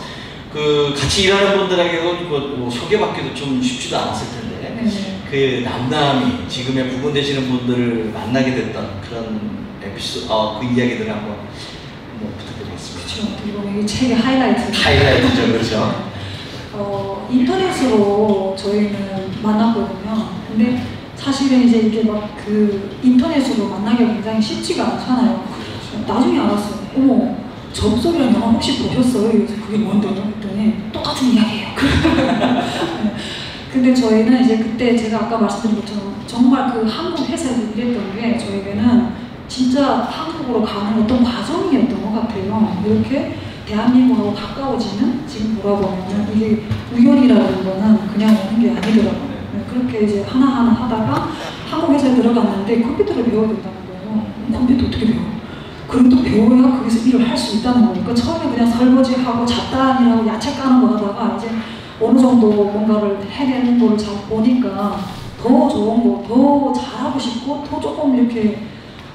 그 같이 일하는 분들에게도 뭐 소개받기도 좀 쉽지도 않았을 텐데 그 남남이 지금의 부분 되시는 분들을 만나게 됐던 그런 에피소드, 그 이야기들을 한번 부탁드리겠습니다. 그렇죠. 어떻게 보면 이 책의 하이라이트죠. 하이라이트죠, 그렇죠. 인터넷으로 저희는 만났거든요. 근데 사실은 이제 이게 막 그 인터넷으로 만나기가 굉장히 쉽지가 않잖아요. 나중에 알았어요. 어머, 접속이라는 영화 혹시 보셨어요? 그래서 그게 뭔데요? 했더니 똑같은 이야기예요. 근데 저희는 이제 그때 제가 아까 말씀드린 것처럼 정말 그 한국 회사에서 일했던 게 저에게는 진짜 한국으로 가는 어떤 과정이었던 것 같아요. 이렇게 대한민국하고 가까워지는 지금 돌아보면 이게 우연이라는 거는 그냥 오는 게 아니더라고요. 그렇게 이제 하나하나 하다가 한국 회사에 들어갔는데 컴퓨터를 배워야 된다는 거예요. 컴퓨터 어떻게 배워? 그럼 또 배워야 거기서 일을 할 수 있다는 거니까 처음에 그냥 설거지하고 잡다한이라고 야채 까는 거 하다가 이제 어느 정도 뭔가를 해내는 거를 잘 보니까 더 좋은 거, 더 잘하고 싶고 더 조금 이렇게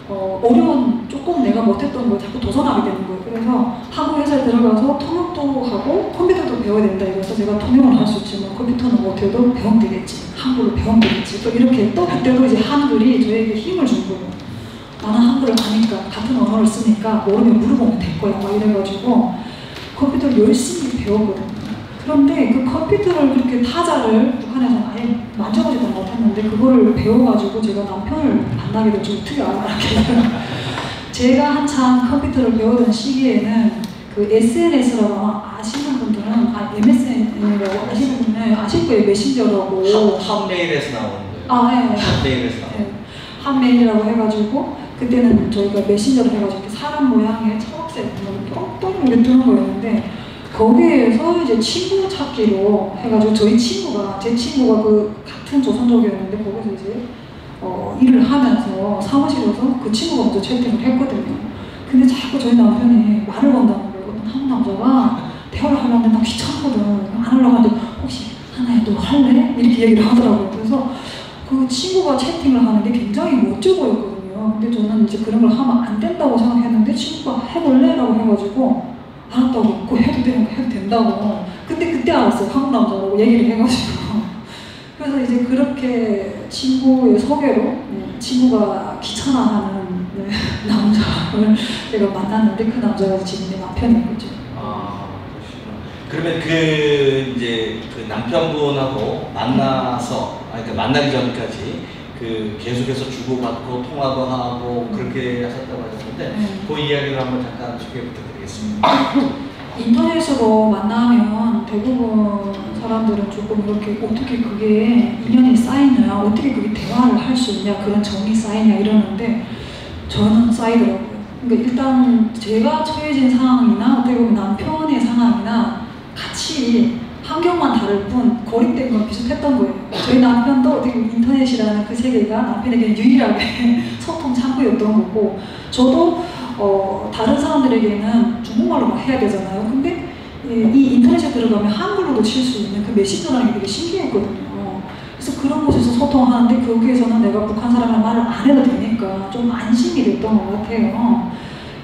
어려운 조금 내가 못했던 걸 자꾸 도전하게 되는 거예요. 그래서 한국 회사에 들어가서 통역도 하고 컴퓨터도 배워야 된다 이래서 제가 통역을 할 수 있지만 컴퓨터는 못해도 배우면 되겠지, 한글로 배우면 되겠지, 또 이렇게 또 그때도 이제 한글이 저에게 힘을 준 거예요. 나는 한글을 하니까 같은 언어를 쓰니까 모르면 물어보면 될 거야 막 이래가지고 컴퓨터를 열심히 배웠거든요. 그런데 그 컴퓨터를 그렇게 타자를 북한에서는 아예 만져보지도 못했는데 그거를 배워가지고 제가 남편을 만나게 될 줄 어떻게 알았겠어요. 제가 한참 컴퓨터를 배우던 시기에는 그 SNS라고 아마 아시는 분들은 MSN이라고 아시는 분은 아실 거예요. 메신저라고. 핫메일에서 나오는 거예요. 네. 핫메일에서 나오는 거예요. 핫메일이라고 해가지고 그때는 저희가 메신저를 해가지고 이렇게 사람 모양의 초록색 똥똥 이렇게 뜨는 거였는데 거기에서 이제 친구 찾기로 해가지고 저희 친구가 제 친구가 그 같은 조선족이었는데 거기서 이제 일을 하면서 사무실에서 그 친구가 먼저 채팅을 했거든요. 근데 자꾸 저희 남편이 말을 건다는 거예요. 어떤 한국 남자가 대화를 하려는데 나 귀찮거든. 안 하려고 하는데 혹시 하나야 너 할래? 이렇게 얘기를 하더라고요. 그래서 그 친구가 채팅을 하는 게 굉장히 멋져 보였거든요. 근데 저는 이제 그런 걸 하면 안 된다고 생각했는데 친구가 해볼래? 라고 해가지고 알았다고, 그거 해도 되는 거 해도 된다고. 근데 그때 알았어요. 한국 남자라고 얘기를 해가지고. 그래서 이제 그렇게 친구의 소개로 친구가 귀찮아하는 남자를 제가 만났는데 그 남자가 지금 내 남편인 거죠. 아, 그러시구나. 그러면 그 이제 그 남편분하고 만나서, 그러니까 만나기 전까지 그 계속해서 주고받고 통화도 하고 그렇게 하셨다고 하셨는데 그 이야기를 한번 잠깐 소개 부탁드리겠습니다. 인터넷으로 만나면 대부분 사람들은 조금 이렇게 어떻게 그게 인연이 쌓이냐, 어떻게 그게 대화를 할 수 있냐, 그런 정이 쌓이냐 이러는데 저는 쌓이더라고요. 그러니까 일단 제가 처해진 상황이나 어떻게 보면 남편의 상황이나 같이 환경만 다를 뿐 고립된 건 비슷했던 거예요. 저희 남편도 어떻게 보면 인터넷이라는 그 세계가 남편에게 유일하게 소통 창구였던 거고 저도 다른 사람들에게는 중국말로 막 해야 되잖아요. 근데 이 인터넷에 들어가면 한글로도 칠 수 있는 그 메신저라는 게 되게 신기했거든요. 그래서 그런 곳에서 소통하는데 거기에서는 내가 북한 사람을 말을 안 해도 되니까 좀 안심이 됐던 것 같아요.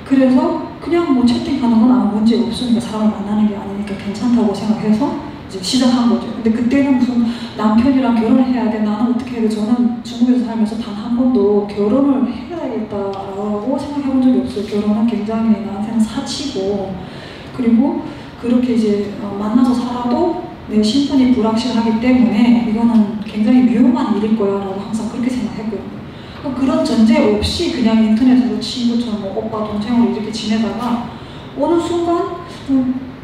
그래서 그냥 뭐 채팅하는 건 아무 문제 없으니까 사람을 만나는 게 아니니까 괜찮다고 생각해서 이제 시작한 거죠. 근데 그때는 무슨 남편이랑 결혼을 해야 돼, 나는 어떻게 해야 돼, 저는 중국에서 살면서 단 한 번도 결혼을 해야겠다라고 생각해 본 적이 없어요. 결혼은 굉장히 나한테는 사치고 그리고 그렇게 이제 만나서 살아도 내 신분이 불확실하기 때문에 이거는 굉장히 위험한 일일 거야 라고 항상 그렇게 생각했거든요. 그런 전제 없이 그냥 인터넷에서 친구처럼 뭐 오빠 동생으로 이렇게 지내다가 어느 순간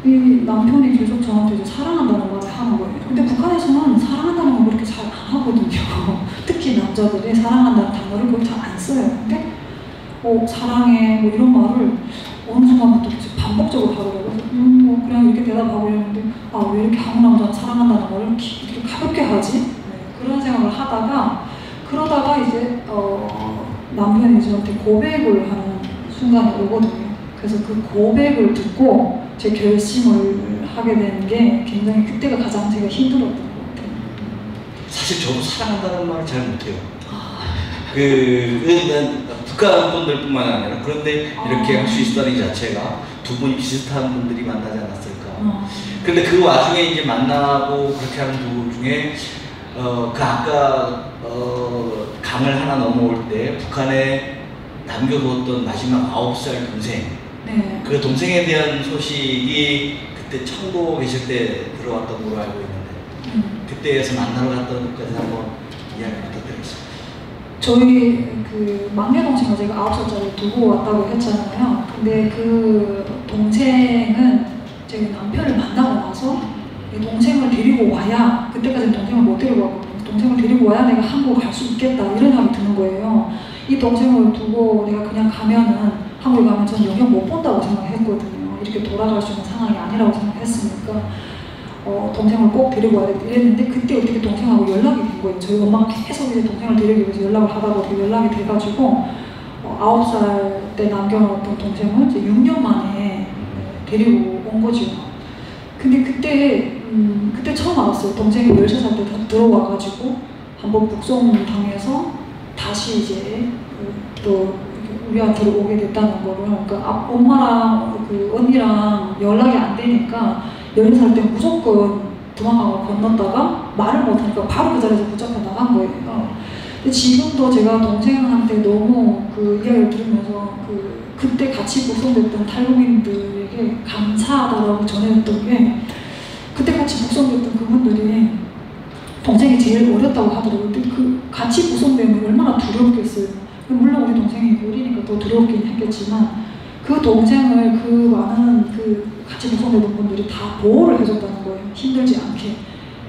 이 남편이 계속 저한테 이제 사랑한다는 말을 하는 거예요. 근데 북한에서는 사랑한다는 걸 그렇게 잘 안 하거든요. 특히 남자들이 사랑한다는 단어를 거의 잘 안 써요. 근데 사랑해 뭐 이런 말을 어느 순간부터 반복적으로 하더라고요. 뭐 그냥 이렇게 대답하고 이러는데 왜 이렇게 한국 남자는 사랑한다는 말을 이렇게 가볍게 하지? 네, 그런 생각을 하다가 그러다가 이제 남편이 저한테 고백을 하는 순간이 오거든요. 그래서 그 고백을 듣고 제 결심을 하게 된 게 굉장히 그때가 가장 제가 힘들었던 것 같아요. 사실 저도 사랑한다는 말을 잘 못해요. 북한 분들뿐만 아니라 그런데 이렇게 할 수 있다는 이 자체가 두 분이 비슷한 분들이 만나지 않았을까. 그런데 그 와중에 이제 만나고 그렇게 하는 도중에 그 아까 강을 하나 넘어올 때 북한에 남겨두었던 마지막 9살 동생. 네. 그 동생에 대한 소식이 그때 청도 계실 때 들어왔던 걸로 알고 있는데 그때에서 만나러 갔던 것까지 한번 이야기 부탁드리겠습니다. 저희 그 막내 동생을 제가 9살짜리 두고 왔다고 했잖아요. 근데 그 동생은 제 남편을 만나고 나서 이 동생을 데리고 와야, 그때까지는 동생을 못 데리고 왔거든요. 동생을 데리고 와야 내가 한국 갈 수 있겠다 이런 생각이 드는 거예요. 이 동생을 두고 내가 그냥 가면은 한국에 가면 저는 영영 못 본다고 생각했거든요. 이렇게 돌아갈 수 있는 상황이 아니라고 생각했으니까 동생을 꼭 데리고 와야 되겠다 이랬는데 그때 어떻게 동생하고 연락이 된 거예요. 저희 엄마가 계속 이제 동생을 데리기 위해서 연락을 하다가 어떻게 연락이 돼가지고 9살 때 남겨놓았던 동생을 이제 6년 만에 데리고 온 거죠. 근데 그때 처음 알았어요. 동생이 13살 때 들어와가지고 한번 북송 당해서 다시 이제 또 우리한테로 오게 됐다는 거를. 그러니까 엄마랑 그 언니랑 연락이 안 되니까 10살 때 무조건 도망가고 건넜다가 말을 못하니까 바로 그 자리에서 붙잡혀 나간 거예요. 근데 지금도 제가 동생한테 너무 그 이야기를 들으면서 그때 같이 북송됐던 탈북민들에게 감사하다라고 전해줬던 게, 그때 같이 북송됐던 그분들이 동생이 제일 어렸다고 하더라고요. 근데 그 같이 북송되면 얼마나 두렵겠어요. 물론 우리 동생이 어리니까 더 두렵긴 했겠지만, 그 동생을 그 많은 그 같이 북송되던 분들이 다 보호를 해줬다는 거예요. 힘들지 않게.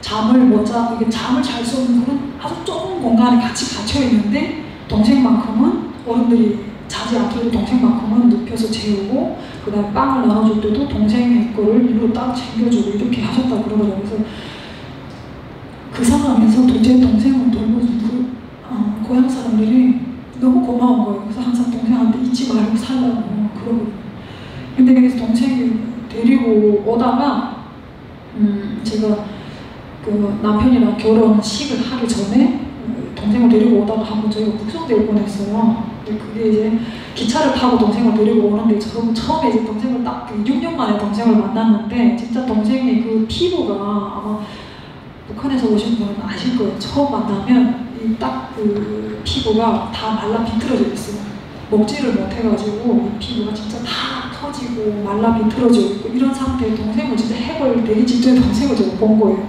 잠을 못 자, 이게 잠을 잘 수 없는 그런 아주 좁은 공간에 같이 갇혀 있는데, 동생만큼은 어른들이 자지 않더라도 동생만큼은 눕혀서 재우고, 그 다음에 빵을 나눠줄 때도 동생의 거를 일부러 딱 챙겨주고 이렇게 하셨다고 그러더라고요. 그래서 그 상황에서 제 동생을 돌보준 고향 사람들이 너무 고마운 거예요. 그래서 항상 동생한테 잊지 말고 살라고 그러거든요. 근데 그래서 동생이 데리고 오다가 제가 그 남편이랑 결혼식을 하기 전에 동생을 데리고 오다가 한번 저희가 북송될 뻔했어요. 근데 그게 이제 기차를 타고 동생을 데리고 오는데, 저는 처음에 이제 동생을 딱 6년 만에 동생을 만났는데, 진짜 동생이 그 피부가 아마 북한에서 오신 분은 아실 거예요. 처음 만나면 이 딱 그 피부가 다 말라 비틀어져 있어요. 먹지를 못해가지고 이 피부가 진짜 다 터지고 말라 비틀어져 있고 이런 상태에 동생을 진짜 해벌되기 직전에 동생을 제가 본 거예요.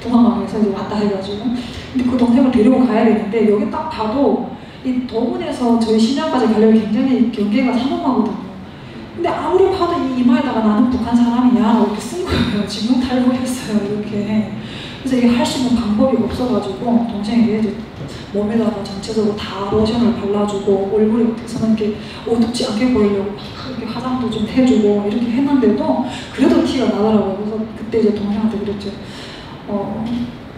동항강에서 이제 왔다 해가지고. 근데 그 동생을 데리고 가야 되는데, 여기 딱 봐도 이 도문에서 저희 신양까지 가려면 굉장히 경계가 삼엄하거든요. 근데 아무리 봐도 이 이마에다가 나는 북한 사람이야 이렇게 쓴 거예요. 지금 탈북했어요 이렇게. 그래서 이게 할 수 있는 방법이 없어가지고 동생에게 이제 몸에다가 전체적으로 다 로션을 발라주고, 얼굴에 어떻게서는 이렇게 어둡지 않게 보이려고 막 이렇게 화장도 좀 해주고 이렇게 했는데도 그래도 티가 나더라고요. 그래서 그때 이제 동생한테 그랬죠.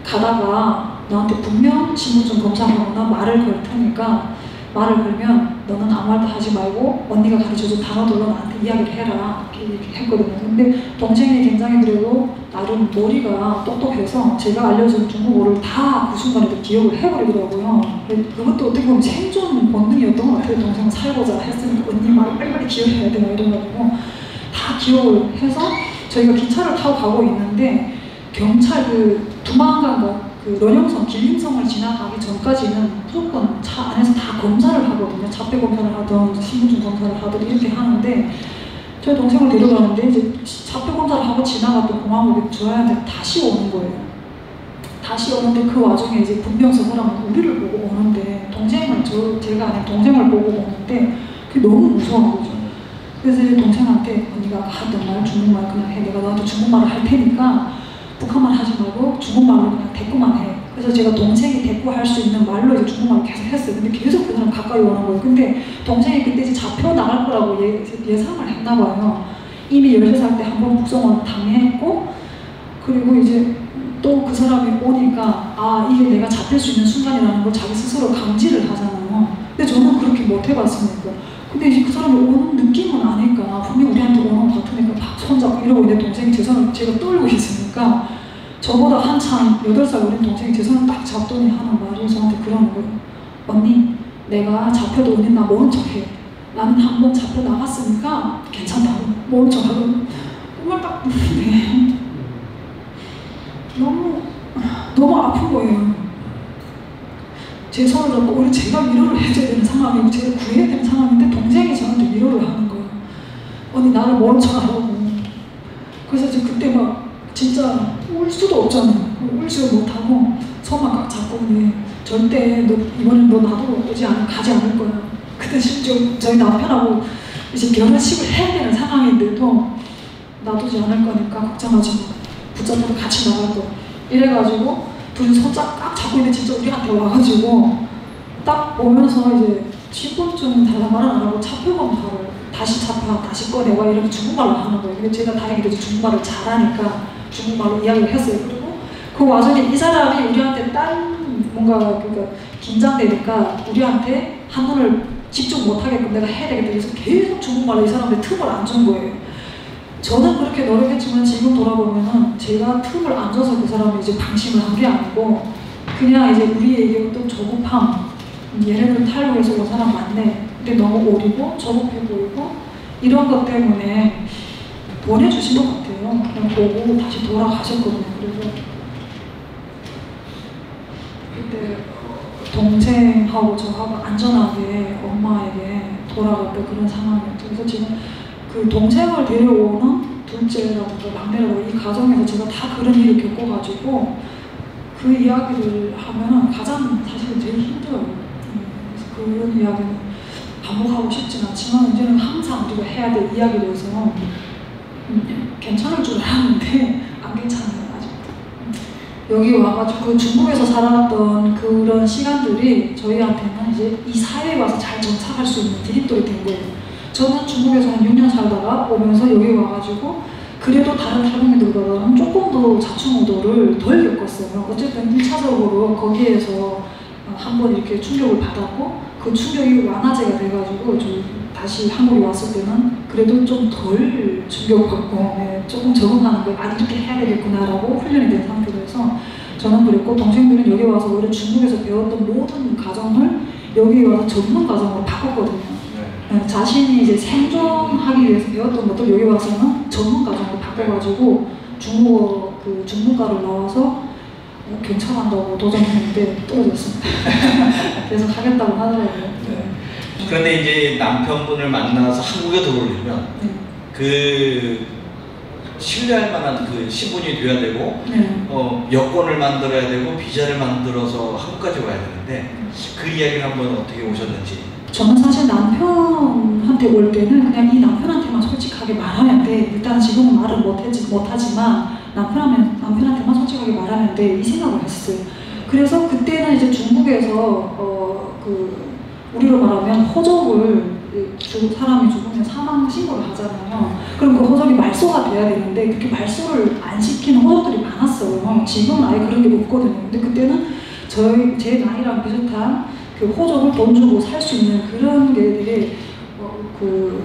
가다가 너한테 분명 신분증 검사하거나 말을 걸 테니까, 말을 걸면 너는 아무 말도 하지 말고 언니가 가르쳐준 단어들로 나한테 이야기를 해라 이렇게 했거든요. 근데 동생이 굉장히 그래도 나름 머리가 똑똑해서 제가 알려준 중국어를 다 그 순간에도 기억을 해버리더라고요. 그것도 어떻게 보면 생존 본능이었던 것 같아요. 동생은 살고자 했으니까 언니 말을 빨리빨리 기억해야 되나 이래가지고 다 기억을 해서 저희가 기차를 타고 가고 있는데, 경찰 그 두만강과 그 런영성, 길림성을 지나가기 전까지는 무조건 차 안에서 다 검사를 하거든요. 자폐 검사를 하든 신분증 검사를 하든 이렇게 하는데, 저희 동생을 데려가는데 이제 자폐 검사를 하고 지나갔던 공항으로 저희한테 다시 오는 거예요. 다시 오는데 그 와중에 이제 분명 저 사람은 우리를 보고 오는데, 제가 아닌 동생을 보고 오는데 그게 너무 무서운 거죠. 그래서 이제 동생한테 언니가 하던 말 중국말 그냥 해. 내가 너한테 중국말을 할 테니까 북한말 하지 말고 중국말로 그냥 대꾸만 해. 그래서 제가 동생이 대꾸할 수 있는 말로 이제 중국말을 계속 했어요. 근데 계속 그 사람 가까이 오는 거예요. 근데 동생이 그때 이제 잡혀 나갈 거라고 예상을 했나 봐요. 이미 13살 때 한 번 북송을 당했고, 그리고 이제 또 그 사람이 오니까 아 이게 내가 잡힐 수 있는 순간이라는 걸 자기 스스로 감지를 하잖아요. 근데 저는 그렇게 못 해봤으니까. 근데 이제 그 사람이 오는 느낌은 아니까, 분명히 우리한테 오는 것 같으니까 막 손잡고 이러고 있는데 동생이 제 손을 제가 떨고 있으니까, 저보다 한참 8살 어린 동생이 제 손을 딱 잡더니 하는 말이 저한테 그러는 거예요. 언니, 내가 잡혀도 언니 나 모른 척해. 나는 한 번 잡혀 나갔으니까 괜찮다고 모른 척하고. 정말 딱 듣는데 너무 아픈 거예요. 제 손을 잡고 오히려 제가 위로를 해줘야 되는 상황이고 제가 구해야 되는 상황인데, 동생이 저한테 위로를 하는 거예요. 언니 나를 모른 척하라고. 그래서 이제 그때 막 진짜 울 수도 없잖아요. 울지도 못하고 손만 꽉 잡고, 근데 절대 너 이번엔 너 나도 가지 않을 거야. 그때 심지어 저희 남편하고 이제 결혼식을 해야 되는 상황인데도 놔두지 않을 거니까 걱정하지 마. 붙잡고 같이 나갈 거야. 이래가지고 둘이 손짝 꽉 잡고 있는데 진짜 우리한테 와가지고 딱 오면서 이제 신분증 달라는 말은 안 하고 차표검사를 다시 꺼내와 이렇게 중국말로 하는 거예요. 근데 제가 다행히도 중국말을 잘하니까 중국말로 이야기를 했어요. 그리고 그 와중에 이 사람이 우리한테 뭔가 그러니까 긴장되니까 우리한테 한문을 집중 못하게끔 내가 해야 되겠다 그래서 계속 중국말로 이 사람한테 틈을 안 준 거예요. 저는 그렇게 노력했지만 지금 돌아보면은 제가 틈을 안 줘서 그 사람이 이제 방심을 한 게 아니고, 그냥 이제 우리에게 어떤 조급함, 얘네들 탈북해서 온 사람 많네, 근데 너무 어리고 저급해 보이고 이런 것 때문에 보내주신 것 같아요. 그냥 보고 다시 돌아가셨거든요. 그래서 그때 동생하고 저하고 안전하게 엄마에게 돌아갔던 그런 상황이었죠. 그래서 지금 그 동생을 데려오는 둘째라든가 막내라든가 이 가정에서 제가 다 그런 일을 겪어가지고 그 이야기를 하면 가장 사실은 제일 힘들어요. 그래서 그런 이야기는 반복하고 싶진 않지만 이제는 항상 우리가 해야 될 이야기라서 괜찮을 줄 알았는데 안 괜찮아요. 아직도. 여기 와가지고 중국에서 살았던 그런 시간들이 저희한테는 이제 이 사회에 와서 잘 정착할 수 있는 디딤돌이 된 거예요. 저는 중국에서 한 6년 살다가 오면서 여기 와가지고 그래도 다른 탈북민들보다는 조금 더 자충우도를 덜 겪었어요. 어쨌든 1차적으로 거기에서 한번 이렇게 충격을 받았고 그 충격이 완화제가 돼가지고 좀 다시 한국에 왔을 때는 그래도 좀 덜 충격받고 조금 적응하는 걸 이렇게 해야 되겠구나라고 훈련이 된 상태로서 저는 그랬고 동생들은 여기 와서 오히려 중국에서 배웠던 모든 과정을 여기 와서 전문 과정으로 바꿨거든요. 자신이 이제 생존하기 위해서 배웠던 것들 여기 와서는 전문 과정으로 바꿔가지고 중국어 그 전문가로 나와서 경찰한다고 도전했는데 떨어졌습니다. 계속 하겠다고 하더라고요. 그런데 이제 남편분을 만나서 한국에 들어오려면 그 신뢰할 만한 그 신분이 돼야 되고 여권을 만들어야 되고 비자를 만들어서 한국까지 와야 되는데 그 이야기를 한번 어떻게 오셨는지. 저는 사실 남편한테 올 때는 그냥 이 남편한테만 솔직하게 말하면 돼. 일단 지금은 말을 못하지만 남편한테만 솔직하게 말하면 돼. 이 생각을 했어요. 그래서 그때는 이제 중국에서 우리로 말하면 호적을 사람이 죽으면 사망 신고를 하잖아요. 그럼 그 호적이 말소가 돼야 되는데 그렇게 말소를 안 시키는 호적들이 많았어요. 지금은 아예 그런 게 없거든요. 근데 그때는 제 나이랑 비슷한 그 호적을 돈 주고 살 수 있는 그런 게 되게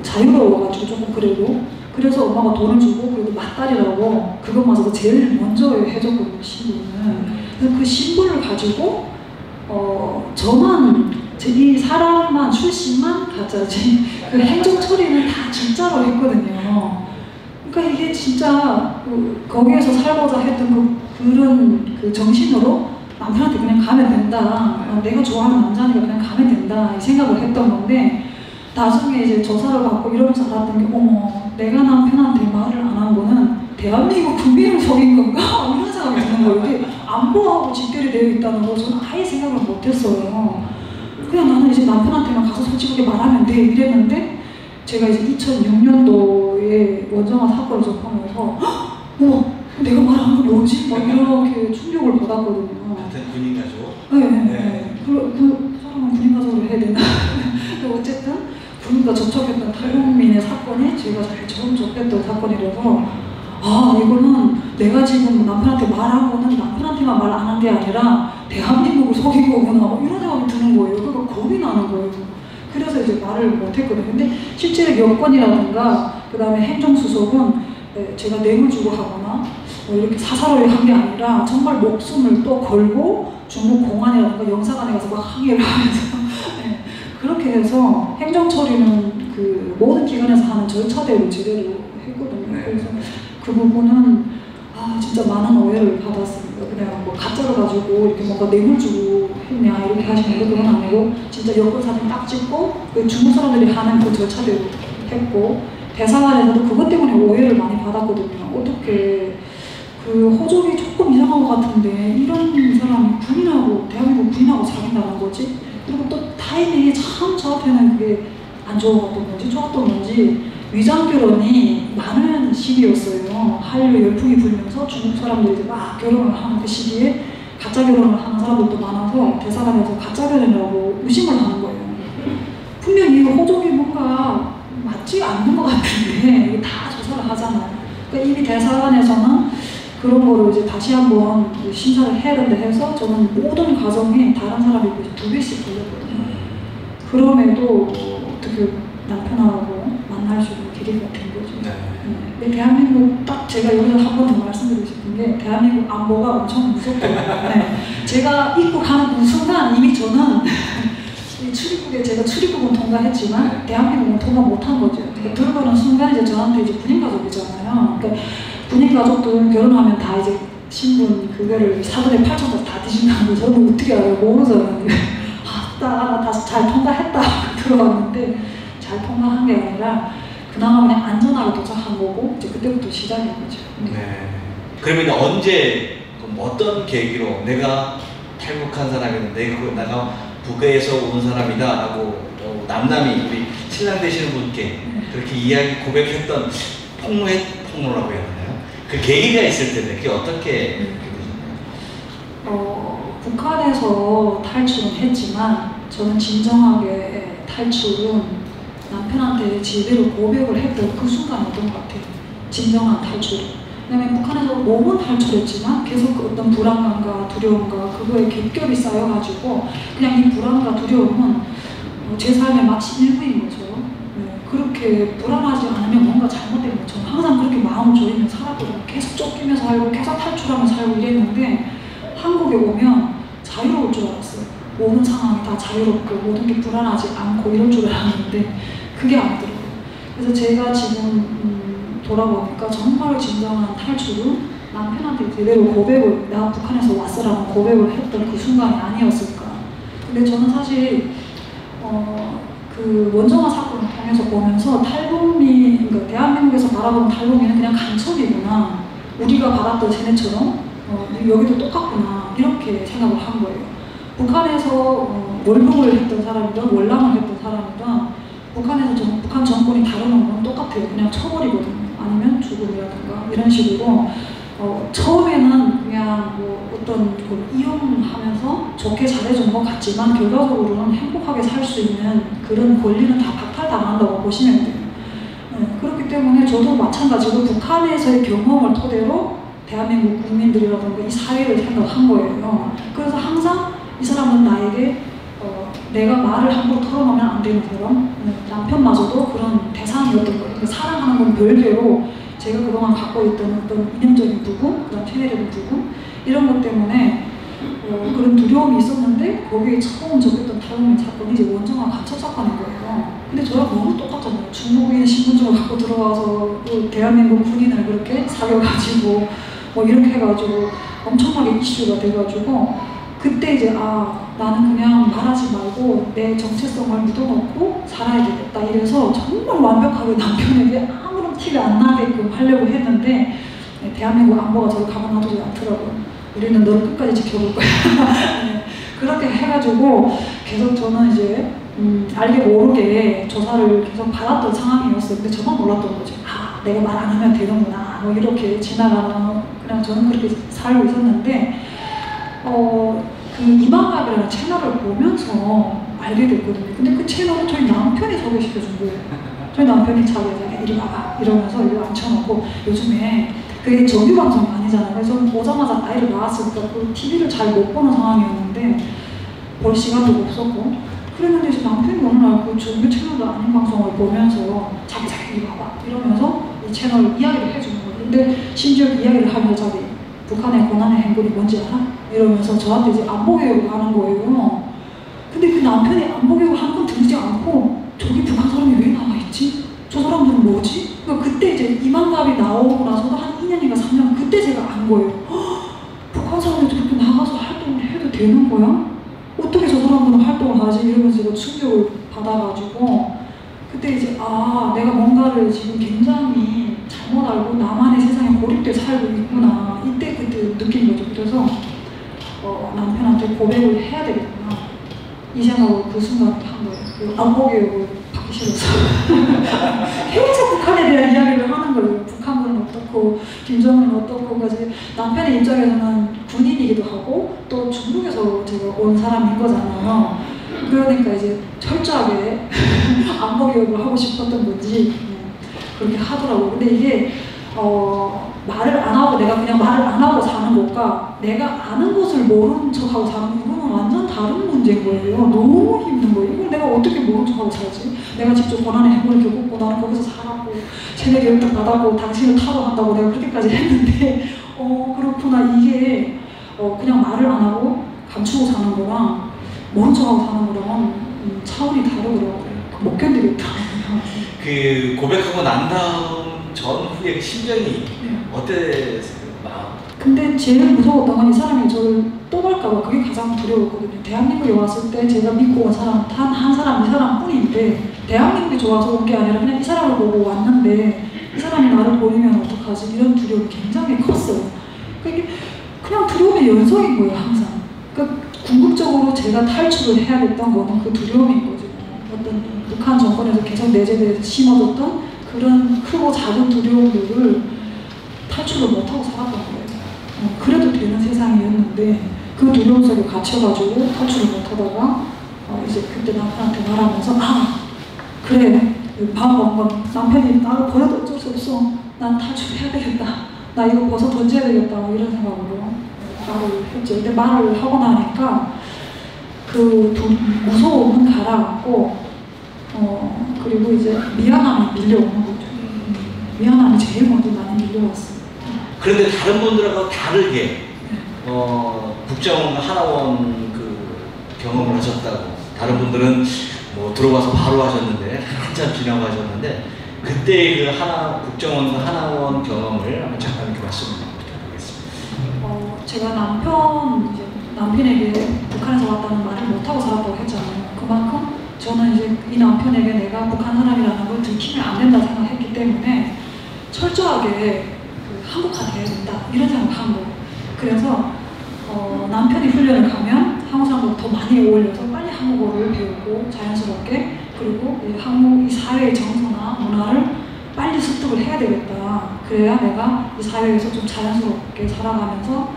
자유로워가지고 조금 그래서 엄마가 돈을 주고 그래도 맞딸이라고 그것마저도 제일 먼저 해줬거든요. 신분을. 그래서 그 신분을 가지고 저만 이 사람만 출신만 가짜지 그 행정 처리는 다 진짜로 했거든요. 그러니까 이게 진짜 거기에서 살고자 했던 그런 그 정신으로 남편한테 그냥 가면 된다. 내가 좋아하는 남자니까 그냥 가면 된다. 이 생각을 했던 건데 나중에 이제 조사를 받고 이러면서 알았던 게 어머 내가 남편한테 말을 안 한 거는 대한민국 국민을 속인 건가? 이런 생각이 드는 거예요. 이게 안보하고 직결이 되어 있다는 거 저는 아예 생각을 못했어요. 그냥 나는 이제 남편한테만 가서 솔직하게 말하면 돼 이랬는데 제가 이제 2006년도에 원정화 사건을 접하면서 내가 말한 건 뭐지? 막 이렇게 충격을 받았거든요. 같은 군인 가족? 네. 그 사람은 군인 가족으로 해야 되나? 어쨌든 군인과 접촉했던 탈북민의 사건이 제가 제일 처음 접했던 사건이라서 이거는 내가 지금 남편한테 말한 거는 남편한테만 말 안 한 게 아니라 대한민국을 속인 거구나 이런 생각이 드는 거예요. 그러니까 겁이 나는 거예요. 그래서 이제 말을 못했거든요. 근데 실제로 여권이라든가 그 다음에 행정수속은 제가 뇌물 주고 하거나 이렇게 사사로이 한 게 아니라 정말 목숨을 또 걸고 중국 공안이라든가 영사관에 가서 막 항의를 하면서 그렇게 해서 행정처리는 그 모든 기관에서 하는 절차대로 제대로 했거든요. 그래서 그 부분은 진짜 많은 오해를 받았습니다. 그냥 뭐 가짜로 가지고 이렇게 뭔가 뇌물 주고 했냐 이렇게 하시는 게 그건 아니고 진짜 여권 사진 딱 찍고 그 중국 사람들이 하는 그 절차대로 했고 대사관에서도 그것 때문에 오해를 많이 받았거든요. 어떻게 그 호적이 조금 이상한 것 같은데 이런 사람이 대한민국 군인하고 사귄다는 거지? 그리고 또 타이밍이 참 저한테는 그게 안 좋았던 건지 좋았던 건지 위장 결혼이 많은 시기였어요. 한류 열풍이 불면서 중국 사람들이 이제 막 결혼을 하는 그 시기에 가짜 결혼을 하는 사람들도 많아서 대사관에서 가짜 결혼이라고 의심을 하는 거예요. 분명히 호적이 뭔가 맞지 않는 것 같은데 이게 다 조사를 하잖아요. 그러니까 이미 대사관에서는 그런 거를 이제 다시 한번 심사를 해야 된다 해서 저는 모든 과정이 다른 사람이 2배씩 걸렸거든요. 그럼에도 어떻게 남편하고 만날 수 있는 계기가 된 거죠. 네. 대한민국 딱 제가 여기서 한 번 더 말씀드리고 싶은 게 대한민국 안보가 엄청 무섭거든요. 제가 입국하는 그 순간 이미 저는 이 출입국에 제가 출입국은 통과했지만 네. 대한민국은 통과 못한 거죠. 그러니까 들어가는 순간 이제 저한테 이제 군인 가족이잖아요. 그러니까 군인 가족들 결혼하면 다 이제 신분 그거를 사돈의 8천까지 다 뒤진다는 거 저는 어떻게 알아요? 모르잖아요. 나 다시 잘 통과했다 들어갔는데 잘 통과한 게 아니라 그나마 그냥 안전하게 도착한 거고 이제 그때부터 시작인 거죠. 네. 그러면 언제 그럼 어떤 계기로 내가 탈북한 사람인데 내가 북에서 온 사람이다라고 남남이 우리 신랑 되시는 분께 그렇게 이야기 고백했던 폭로라고 해야 되나요? 그 계기가 있을 텐데 그게 어떻게 북한에서 탈출은 했지만 저는 진정하게 탈출은 남편한테 제대로 고백을 했던 그 순간이었던 것 같아요. 진정한 탈출. 왜냐면 북한에서 몸은 탈출했지만 계속 그 어떤 불안감과 두려움과 그거에 겹겹이 쌓여가지고 그냥 이 불안과 두려움은 제 삶의 마치 일부인 거죠. 네, 그렇게 불안하지 않으면 뭔가 잘못된 거죠. 항상 그렇게 마음을 졸이며 살았거든요. 계속 쫓기며 살고 계속 탈출하며 살고 이랬는데 한국에 오면 자유로울 줄 알았어요. 모든 상황이 다 자유롭고 모든 게 불안하지 않고 이럴 줄 알았는데 그게 아니더라고요. 그래서 제가 지금 돌아보니까 정말 진정한 탈출은 남편한테 제대로 고백을 나 북한에서 왔어라는 고백을 했던 그 순간이 아니었을까. 근데 저는 사실 그 원정화 사건을 통해서 보면서 탈북민, 그러니까 대한민국에서 바라보는 탈북민은 그냥 간첩이구나. 우리가 받았던 쟤네처럼 여기도 똑같구나 이렇게 생각을 한 거예요. 북한에서 월북을 했던 사람이든 월남을 했던 사람이든 북한에서 북한 정권이 다루는 건 똑같아요. 그냥 처벌이거든요. 아니면 죽음이라든가 이런 식으로 처음에는 그냥 뭐 어떤 걸 이용하면서 좋게 잘해준 것 같지만 결과적으로는 행복하게 살 수 있는 그런 권리는 다 박탈당한다고 보시면 돼요. 그렇기 때문에 저도 마찬가지로 북한에서의 경험을 토대로 대한민국 국민들이라든가 이 사회를 생각한 거예요. 그래서 항상 이 사람은 나에게 내가 말을 함부로 털어놓으면 안 되는 사람, 남편마저도 그런 대상이었던 거예요. 그러니까 사랑하는 건 별개로 제가 그동안 갖고 있던 어떤 이념적인 부분, 그다음 체내적인 부분 이런 것 때문에 그런 두려움이 있었는데 거기에 처음 접했던 탈북민 사건이 이제 원정화 간첩 사건인 거예요. 근데 저랑 너무 똑같잖아요. 중국인 신분증을 갖고 들어와서 또 대한민국 군인을 그렇게 사귀어가지고 뭐 이렇게 해가지고 엄청나게 이슈가 돼가지고 그때 이제 나는 그냥 말하지 말고 내 정체성을 묻어놓고 살아야 되겠다 이래서 정말 완벽하게 남편에게 아무런 티가 안 나게끔 하려고 했는데 대한민국 안보가 저를 가만 놔두지 않더라고요. 우리는 너를 끝까지 지켜볼 거야. 네, 그렇게 해가지고 계속 저는 이제 알게 모르게 조사를 계속 받았던 상황이었어요. 근데 저만 몰랐던 거죠. 내가 말 안 하면 되는구나. 뭐 이렇게 지나가는 그냥 저는 그렇게 살고 있었는데 그 이만갑이라는 채널을 보면서 알게 됐거든요. 근데 그 채널을 저희 남편이 소개시켜준 거예요. 저희 남편이 자기가 이리 와봐 이러면서 이거 앉혀놓고 요즘에 그게 정규 방송이 아니잖아요. 그래서 오자마자 아이를 낳았으니까 그 TV를 잘 못 보는 상황이었는데 볼 시간도 없었고 그랬는데 이제 남편이 어느 날 그 정규 채널도 아닌 방송을 보면서 자기 이리 와봐 이러면서 이 채널 이야기를 해주는 거예요. 근데 심지어 그 이야기를 하면서 자기 북한의 고난의 행군이 뭔지 알아? 이러면서 저한테 이제 안보교육을 하는 거예요. 근데 그 남편이 안보교육을 하는 건 들리지 않고 저기 북한 사람이 왜 나와있지? 저 사람들은 뭐지? 그러니까 그때 이제 이만갑이 나오고 나서도 한 2년인가 3년 그때 제가 안 거예요. 북한 사람들이 저렇게 나가서 활동을 해도 되는 거야? 어떻게 저 사람들은 활동을 하지? 이러면서 제가 충격을 받아가지고 그때 이제 내가 뭔가를 지금 굉장히 잘못 알고 나만의 세상에 고립돼 살고 있구나 이때 그때 느낀 거죠. 그래서 남편한테 고백을 해야 되겠구나 이 생각을 그 순간 한 거예요. 안보교육을 받기 싫어서 계속 북한에 대한 이야기를 하는 거예요. 북한군은 어떻고 김정은은 어떻고 남편의 입장에서는 군인이기도 하고 또 중국에서 제가 온 사람인 거잖아요. 그러니까 이제 철저하게 안보교육을 하고 싶었던 건지 그렇게 하더라고요. 근데 이게 말을 안 하고 내가 그냥 말을 안 하고 사는 것과 내가 아는 것을 모르는 척하고 사는 이거는 완전 다른 문제인 거예요. 너무 힘든 거예요. 이걸 내가 어떻게 모르는 척하고 살지? 내가 직접 고난의 행군을 겪고 나는 거기서 살았고 세뇌 교육도 받았고 당신을 타도한다고 내가 그렇게까지 했는데 그렇구나. 이게 그냥 말을 안 하고 감추고 사는 거랑 모른 척하고 사는 거랑은 차원이 다르더라고요. 못 견디겠더라고요. 그 고백하고 난 다음 전후의 그 심정이 네. 어땠어요? 마음? 근데 제일 무서웠던 건 이 사람이 저를 또 갈까봐 그게 가장 두려웠거든요. 대한민국에 왔을 때 제가 믿고 온 사람 단 한 사람, 이 사람뿐인데 대한민국이 좋아서 온 게 아니라 그냥 이 사람을 보고 왔는데 이 사람이 나를 버리면 어떡하지? 이런 두려움이 굉장히 컸어요. 그게 그냥 두려움의 연속인 거예요, 항상. 그러니까 궁극적으로 제가 탈출을 해야 됐던 거는 그 두려움인 거죠. 어떤 북한 정권에서 계속 내재돼서 심어줬던 그런 크고 작은 두려움들을 탈출을 못하고 살았던 거예요. 그래도 되는 세상이었는데 그 두려움 속에 갇혀가지고 탈출을 못하다가 이제 그때 남편한테 말하면서 아 그래 방금 남편이 나를 버려도 어쩔 수 없어 난 탈출해야 되겠다 나 이거 벗어 던져야 되겠다 이런 생각으로 말을 했죠. 근데 말을 하고 나니까 그 무서움은 가라앉고 그리고 이제 미안함이 밀려오는 거죠. 미안함이 제일 먼저 많이 밀려왔어요. 그런데 다른 분들하고 다르게 국정원과 하나원 그 경험을 하셨다고 다른 분들은 뭐 들어와서 바로 하셨는데 한참 지나고 하셨는데 그때 그 국정원과 하나원 경험을 한번 잠깐 이렇게 말씀 부탁드리겠습니다. 제가 남편에게 북한에서 왔다는 말을 못하고 살았다고 했잖아요. 그만큼 저는 이제 이 남편에게 내가 북한 사람이라는 걸 들키면 안 된다 생각했기 때문에 철저하게 한국화돼야 된다 이런 생각을 한 거예요. 그래서 남편이 훈련을 가면 한국 사람보다 더 많이 어울려서 빨리 한국어를 배우고 자연스럽게 그리고 이 사회의 정서나 문화를 빨리 습득을 해야 되겠다. 그래야 내가 이 사회에서 좀 자연스럽게 살아가면서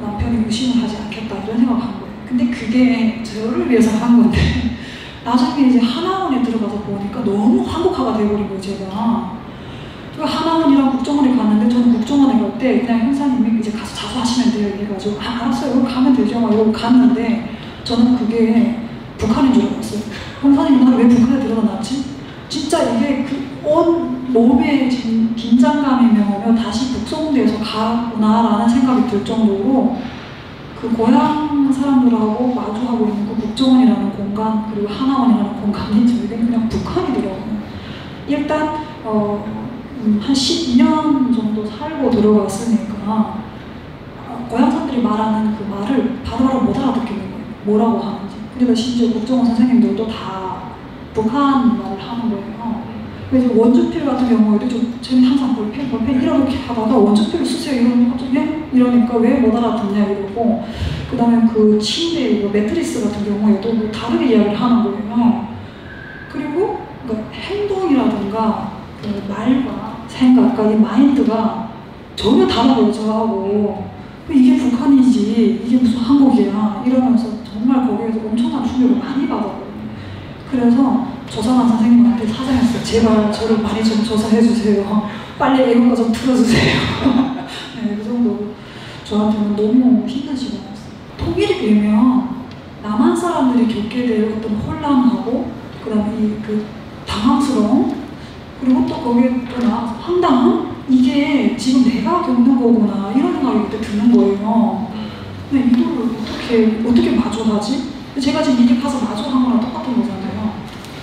남편이 의심을 하지 않겠다 이런 생각을 한 거예요. 근데 그게 저를 위해서 한 건데 나중에 이제 하나원에 들어가서 보니까 너무 한국화가 돼버린 거예요, 제가. 하나원이랑 국정원에 갔는데 저는 국정원에 갈 때 그냥 형사님이 이제 가서 자수하시면 돼요 이래가지고 알았어요 여기 가면 되죠 막 이러고 갔는데 저는 그게 북한인 줄 알았어요. 형사님이 나를 왜 북한에 데려다 놨지? 진짜 이게 그 온 몸의 긴장감이며 다시 북송돼서 가구나라는 생각이 들 정도로 그 고향 사람들하고 마주하고 있는 그 국정원이라는 공간 그리고 하나원이라는 공간이 저에게는 그냥 북한이더라고요. 일단 한 12년 정도 살고 들어왔으니까 고향 사람들이 말하는 그 말을 바로바로 못 알아듣겠는 거예요. 뭐라고 하는지. 그리고 심지어 국정원 선생님들도 다 북한 말을 하는 거예요. 그래서 원주필 같은 경우에도 저는 항상 볼펜 이렇게 하다가 원주필을 쓰세요 이러면 갑자기 이러니까 왜 못 알아듣냐 이러고 그 다음에 그 침대 매트리스 같은 경우에도 뭐 다르게 이야기를 하는 거예요. 그리고 그러니까 행동이라든가 그 말과 생각과 이 마인드가 전혀 다른 거예요 저하고. 이게 북한이지 이게 무슨 한국이야 이러면서 정말 거기에서 엄청난 충격을 많이 받았거든요. 그래서 조사관 선생님한테 사정했어요. 제발 저를 많이 좀 조사해주세요. 빨리 애국가 좀 틀어주세요. 네, 그 정도로 저한테는 너무 힘든 시간이었어요. 통일이 되면 남한 사람들이 겪게 될 어떤 혼란하고 그 다음에 그 당황스러움 그리고 또 거기에 또 나와서 황당함? 이게 지금 내가 겪는 거구나 이런 생각이 그때 드는 거예요. 근데 이거를 어떻게 마주하지? 제가 지금 이게 가서 마주한 거랑 똑같은 거잖아요.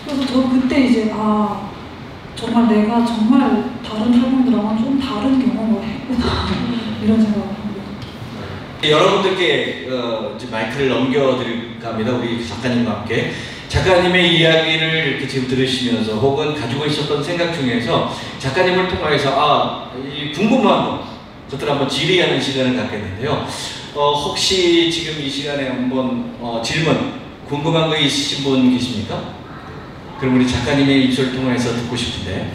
그래서 저 그때 이제 정말 내가 정말 다른 할머니들하고는 좀 다른 경험을 했구나 이런 생각을 합니다. 여러분들께 이제 마이크를 넘겨드릴까 합니다. 우리 작가님과 함께 작가님의 이야기를 이렇게 지금 들으시면서 혹은 가지고 있었던 생각 중에서 작가님을 통해서 궁금한 것들 한번 질의하는 시간을 갖겠는데요. 혹시 지금 이 시간에 한번 질문 궁금한 거 있으신 분 계십니까? 그럼 우리 작가님의 입술을 통해서 듣고 싶은데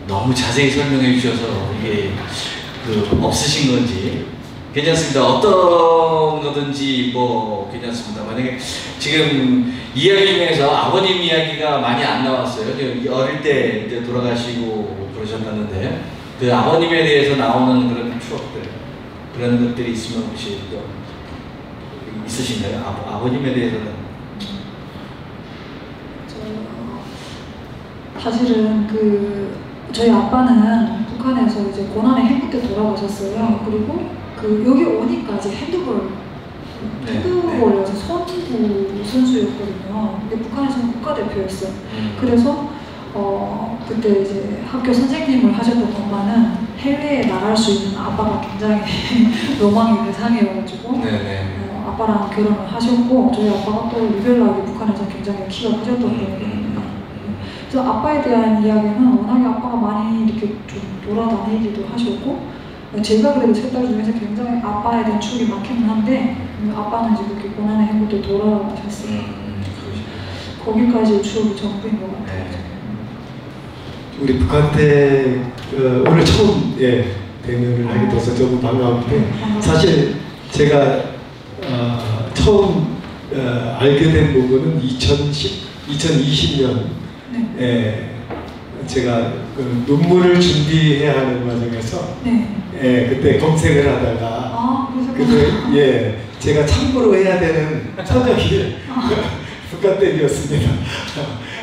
너무 자세히 설명해 주셔서 이게 없으신 건지 괜찮습니다. 어떤 거든지 뭐 괜찮습니다. 만약에 지금 이야기 중에서 아버님 이야기가 많이 안 나왔어요. 어릴 때 이제 돌아가시고 그러셨는데 그 아버님에 대해서 나오는 그런 추억들 그런 것들이 있으면 혹시 있으신가요? 아버님에 대해서는 사실은 저희 아빠는 북한에서 이제 고난의 해군 때 돌아가셨어요. 그리고 여기 오니까 이제 핸드볼이어서 손 골프 선수였거든요. 근데 북한에서는 국가대표였어요. 그래서 그때 이제 학교 선생님을 하셨던 엄마는 해외에 나갈 수 있는 아빠가 굉장히 로망의 대상이어가지고 아빠랑 결혼을 하셨고 저희 아빠가 또 유별나게 북한에서 굉장히 키가 크셨던 분이거든요. 그래서 아빠에 대한 이야기는 워낙에 아빠가 많이 이렇게 좀 돌아다니기도 하셨고 제가 그래도 세 딸 중에서 굉장히 아빠에 대한 추억이 많기는 한데 아빠는 이제 그렇게 고난의 행군도 돌아가셨어요. 거기까지 추억이 전부인 것 같아요. 우리 북한테 오늘 처음 대면을 하게 돼서 너무 반가운데 사실 제가 처음 알게 된 부분은 2020년 제가 그 논문을 준비해야 하는 과정에서 그때 검색을 하다가 그때 제가 참고로 해야 되는 서적이 북한댁이었습니다.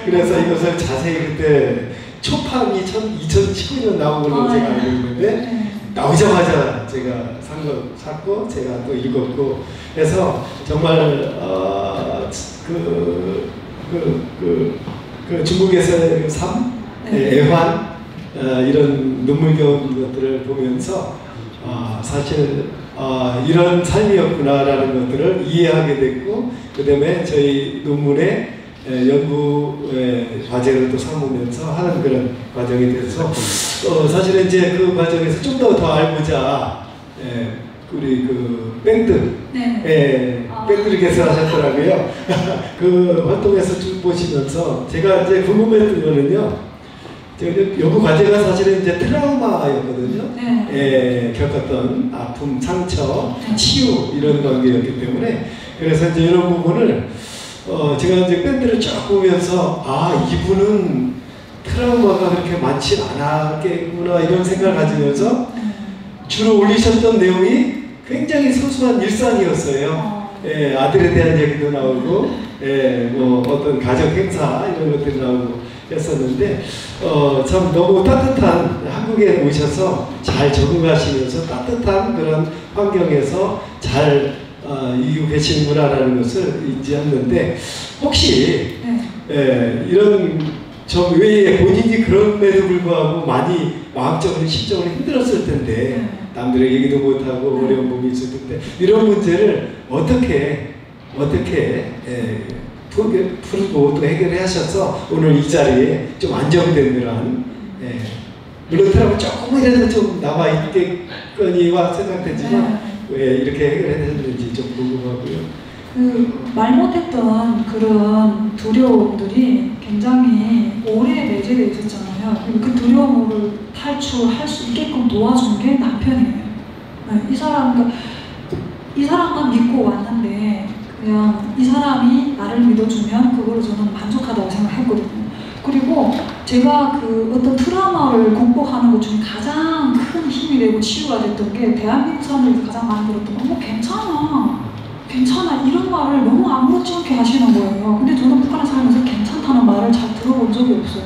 그래서 이것을 자세히 그때 초판이 2019년 나온 걸로 제가 알고 있는데 나오자마자 제가 샀고 제가 또 읽었고 해서 정말 그 중국에서의 삶, 애환 이런 눈물겨운 것들을 보면서 사실 이런 삶이었구나라는 것들을 이해하게 됐고 그 다음에 저희 논문에 연구 과제를 또 삼으면서 하는 그런 과정이 돼서 사실은 이제 그 과정에서 좀 더 알고자 우리 그 밴드 밴드를 개설하셨더라고요. 그 활동에서 쭉 보시면서 제가 이제 궁금했던 거는요. 연구 과제가 사실은 이제 트라우마였거든요. 겪었던 아픔, 상처, 치유 이런 관계였기 때문에 그래서 이제 이런 부분을 제가 이제 밴드를 쫙 보면서 이분은 트라우마가 그렇게 많지 않았겠구나 이런 생각을 가지면서 주로 올리셨던 내용이 굉장히 소소한 일상이었어요. 아들에 대한 얘기도 나오고, 뭐 어떤 가정 행사 이런 것들이 나오고 했었는데, 참 너무 따뜻한 한국에 오셔서 잘 적응하시면서 따뜻한 그런 환경에서 잘 이기고 계시는구나라는 것을 인지했는데, 혹시 이런 저 외에 본인이 그럼에도 불구하고 많이 마음적으로 심적으로 힘들었을 텐데 남들의 얘기도 못하고 어려운 부분이 있을 텐데 이런 문제를 어떻게 풀고 또 해결하셔서 오늘 이 자리에 좀 안정된 그런 물론 트라우마 조금이라도 좀 남아있겠거니와 생각되지만 왜 이렇게 해결하셨는지 좀 궁금하고요. 말 못했던 그런 두려움들이 굉장히 오래 내재되어 있었잖아요. 그 두려움을 탈출할 수 있게끔 도와준 게 남편이에요. 이 사람만 믿고 왔는데 그냥 이 사람이 나를 믿어주면 그걸로 저는 만족하다고 생각했거든요. 그리고 제가 그 어떤 트라우마를 극복하는 것 중에 가장 큰 힘이 되고 치유가 됐던 게 대한민국 사람들이 가장 많이 들었던 건 괜찮아 이런 말을 너무 아무렇지 않게 하시는 거예요. 근데 저는 북한에 살면서 괜찮다는 말을 잘 들어본 적이 없어요.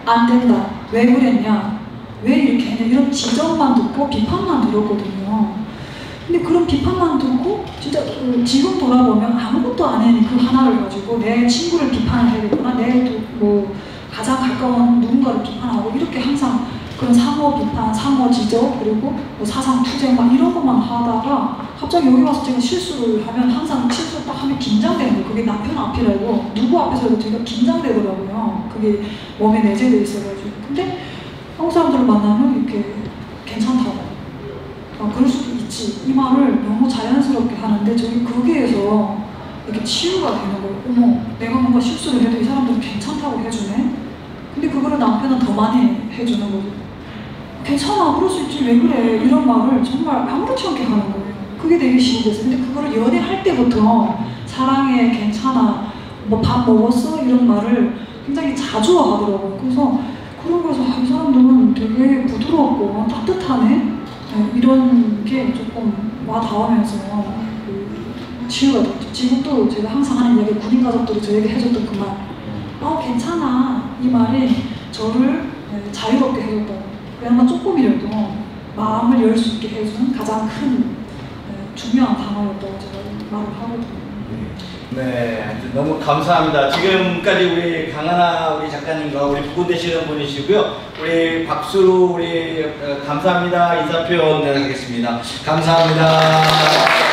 안 된다. 왜 그랬냐? 왜 이렇게 했냐? 이런 지적만 듣고 비판만 들었거든요. 근데 그런 비판만 듣고 진짜 지금 돌아보면 아무것도 안 해. 그 하나를 가지고 내 친구를 비판을 해야겠구나. 내 뭐 가장 가까운 누군가를 비판하고 이렇게 항상 그런 상호 비판, 상호 지적, 그리고 뭐 사상 투쟁 막 이런 것만 하다가 갑자기 여기 와서 제가 실수를 하면 항상 실수를 딱 하면 긴장되는 거예요. 그게 남편 앞이라고 누구 앞에서도 제가 긴장되더라고요. 그게 몸에 내재되어 있어가지고. 근데 한국 사람들을 만나면 이렇게 괜찮다고 그럴 수도 있지 이 말을 너무 자연스럽게 하는데 저기 거기에서 이렇게 치유가 되는 거예요. 어머 내가 뭔가 실수를 해도 이 사람들은 괜찮다고 해주네. 근데 그거를 남편은 더 많이 해주는 거죠. 괜찮아 그럴 수 있지 왜 그래 이런 말을 정말 아무렇지 않게 하는 거예요. 그게 되게 신기했어요. 근데 그거를 연애할 때부터 사랑해 괜찮아 뭐 밥 먹었어 이런 말을 굉장히 자주 하더라고요. 그래서 그런 거에서 이 사람들은 되게 부드럽고 따뜻하네 이런 게 조금 와 닿으면서 치유가 됐죠. 지금도 제가 항상 하는 이야기 군인 가족들이 저에게 해줬던 그 말 괜찮아 이 말이 저를 자유롭게 해줬다고. 그나마 조금이라도 마음을 열 수 있게 해주는 가장 큰 중요한 단어였다고 제가 말을 하거든요. 네, 하여튼 너무 감사합니다. 지금까지 우리 강하나 우리 작가님과 우리 부군 되시는 분이시고요. 우리 박수로 우리 감사합니다 인사 표현 하겠습니다. 감사합니다.